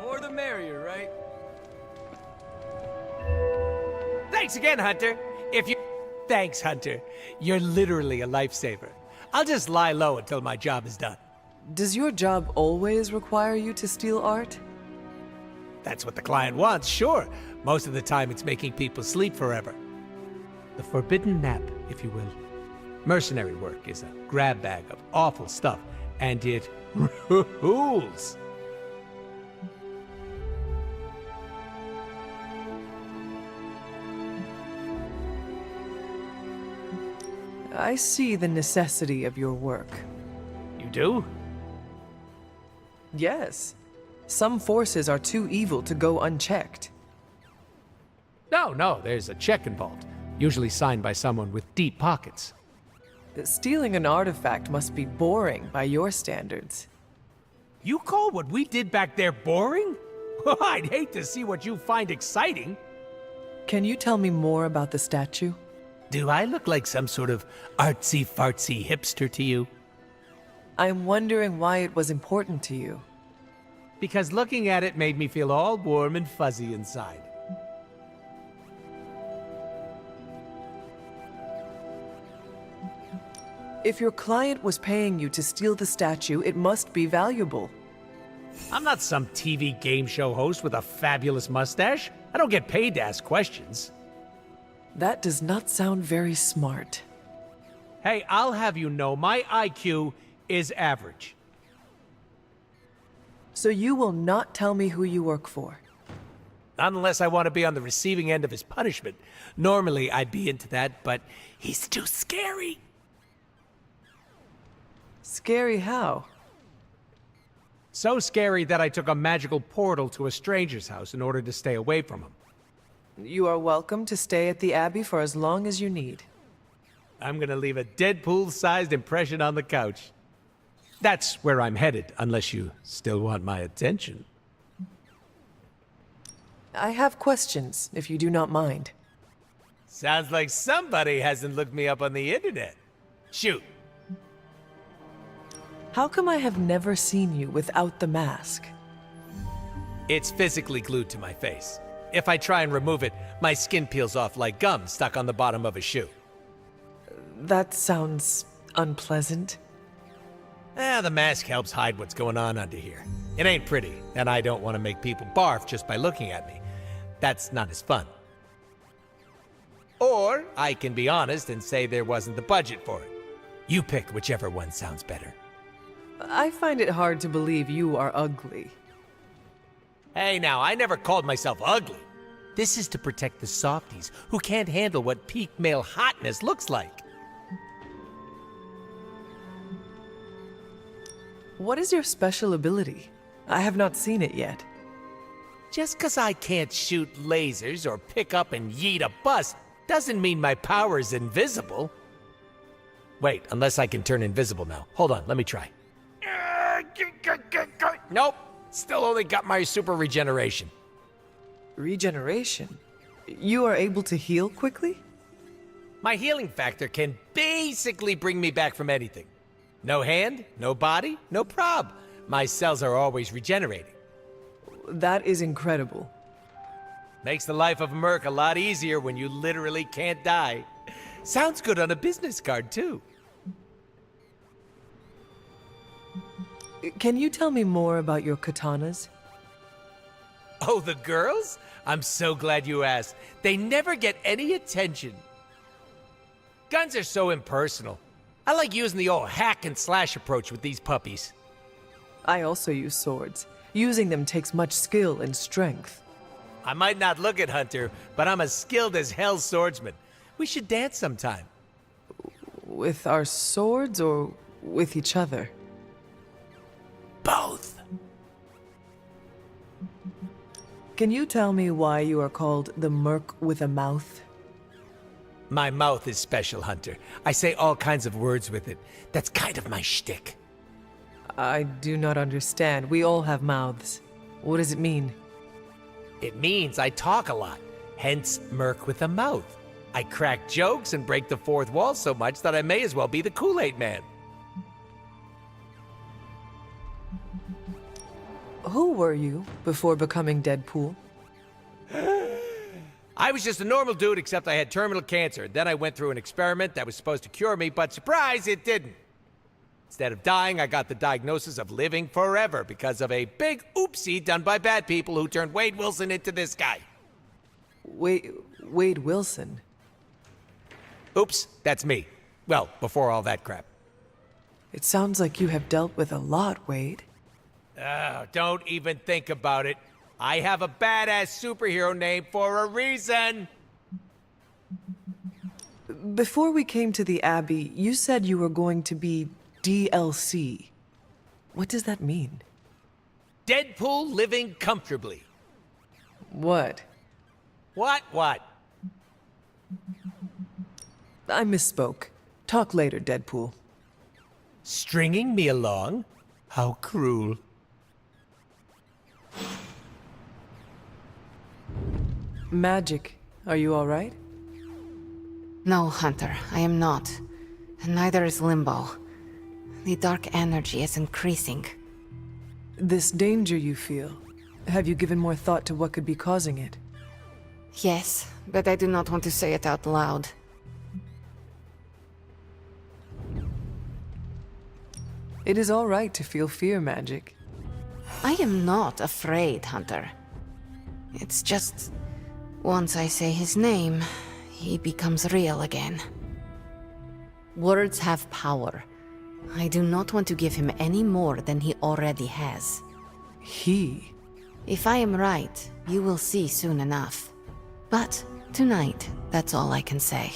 more the merrier, right?
Thanks again, Hunter. Thanks, Hunter. You're literally a lifesaver. I'll just lie low until my job is done.
Does your job always require you to steal art?
That's what the client wants, sure. Most of the time it's making people sleep forever. The forbidden nap, if you will. Mercenary work is a grab bag of awful stuff, and it rules.
I see the necessity of your work.
You do?
Yes. Some forces are too evil to go unchecked.
No, there's a check involved. Usually signed by someone with deep pockets.
Stealing an artifact must be boring by your standards.
You call what we did back there boring? I'd hate to see what you find exciting.
Can you tell me more about the statue?
Do I look like some sort of artsy-fartsy hipster to you?
I'm wondering why it was important to you.
Because looking at it made me feel all warm and fuzzy inside.
If your client was paying you to steal the statue, it must be valuable.
I'm not some TV game show host with a fabulous mustache. I don't get paid to ask questions.
That does not sound very smart.
Hey, I'll have you know my IQ is average.
So you will not tell me who you work for?
Not unless I want to be on the receiving end of his punishment. Normally, I'd be into that, but he's too scary.
Scary how?
So scary that I took a magical portal to a stranger's house in order to stay away from him.
You are welcome to stay at the Abbey for as long as you need.
I'm gonna leave a Deadpool-sized impression on the couch. That's where I'm headed, unless you still want my attention.
I have questions, if you do not mind.
Sounds like somebody hasn't looked me up on the internet. Shoot.
How come I have never seen you without the mask?
It's physically glued to my face. If I try and remove it, my skin peels off like gum stuck on the bottom of a shoe.
That sounds unpleasant.
The mask helps hide what's going on under here. It ain't pretty, and I don't want to make people barf just by looking at me. That's not as fun. Or I can be honest and say there wasn't the budget for it. You pick whichever one sounds better.
I find it hard to believe you are ugly.
Hey now, I never called myself ugly. This is to protect the softies who can't handle what peak male hotness looks like.
What is your special ability? I have not seen it yet.
Just 'cause I can't shoot lasers or pick up and yeet a bus Doesn't mean my power is invisible. Wait, unless I can turn invisible now. Hold on, let me try. Nope, still only got my super regeneration.
Regeneration? You are able to heal quickly?
My healing factor can basically bring me back from anything. No hand, no body, no prob. My cells are always regenerating.
That is incredible.
Makes the life of a merc a lot easier when you literally can't die. Sounds good on a business card, too.
Can you tell me more about your katanas?
Oh, the girls? I'm so glad you asked. They never get any attention. Guns are so impersonal. I like using the old hack and slash approach with these puppies.
I also use swords. Using them takes much skill and strength.
I might not look it, Hunter, but I'm as skilled as hell swordsman. We should dance sometime.
With our swords or with each other?
Both.
Can you tell me why you are called the Merc with a Mouth?
My mouth is special, Hunter. I say all kinds of words with it. That's kind of my shtick.
I do not understand. We all have mouths. What does it mean?
It means I talk a lot, hence Merc with a Mouth. I crack jokes and break the fourth wall so much that I may as well be the Kool-Aid Man.
Who were you before becoming Deadpool?
I was just a normal dude, except I had terminal cancer. Then I went through an experiment that was supposed to cure me, but surprise, it didn't. Instead of dying, I got the diagnosis of living forever because of a big oopsie done by bad people who turned Wade Wilson into this guy.
Wade Wilson?
Oops, that's me. Well, before all that crap.
It sounds like you have dealt with a lot, Wade.
Oh, don't even think about it. I have a badass superhero name for a reason.
Before we came to the Abbey, you said you were going to be DLC. What does that mean?
Deadpool living comfortably.
What?
What?
I misspoke. Talk later, Deadpool.
Stringing me along? How cruel.
Magic, are you all right?
No, Hunter, I am not. And neither is Limbo. The dark energy is increasing.
This danger you feel, have you given more thought to what could be causing it?
Yes, but I do not want to say it out loud.
It is all right to feel fear, Magic.
I am not afraid, Hunter. It's just... once I say his name, he becomes real again. Words have power. I do not want to give him any more than he already has.
He?
If I am right, you will see soon enough. But tonight, that's all I can say.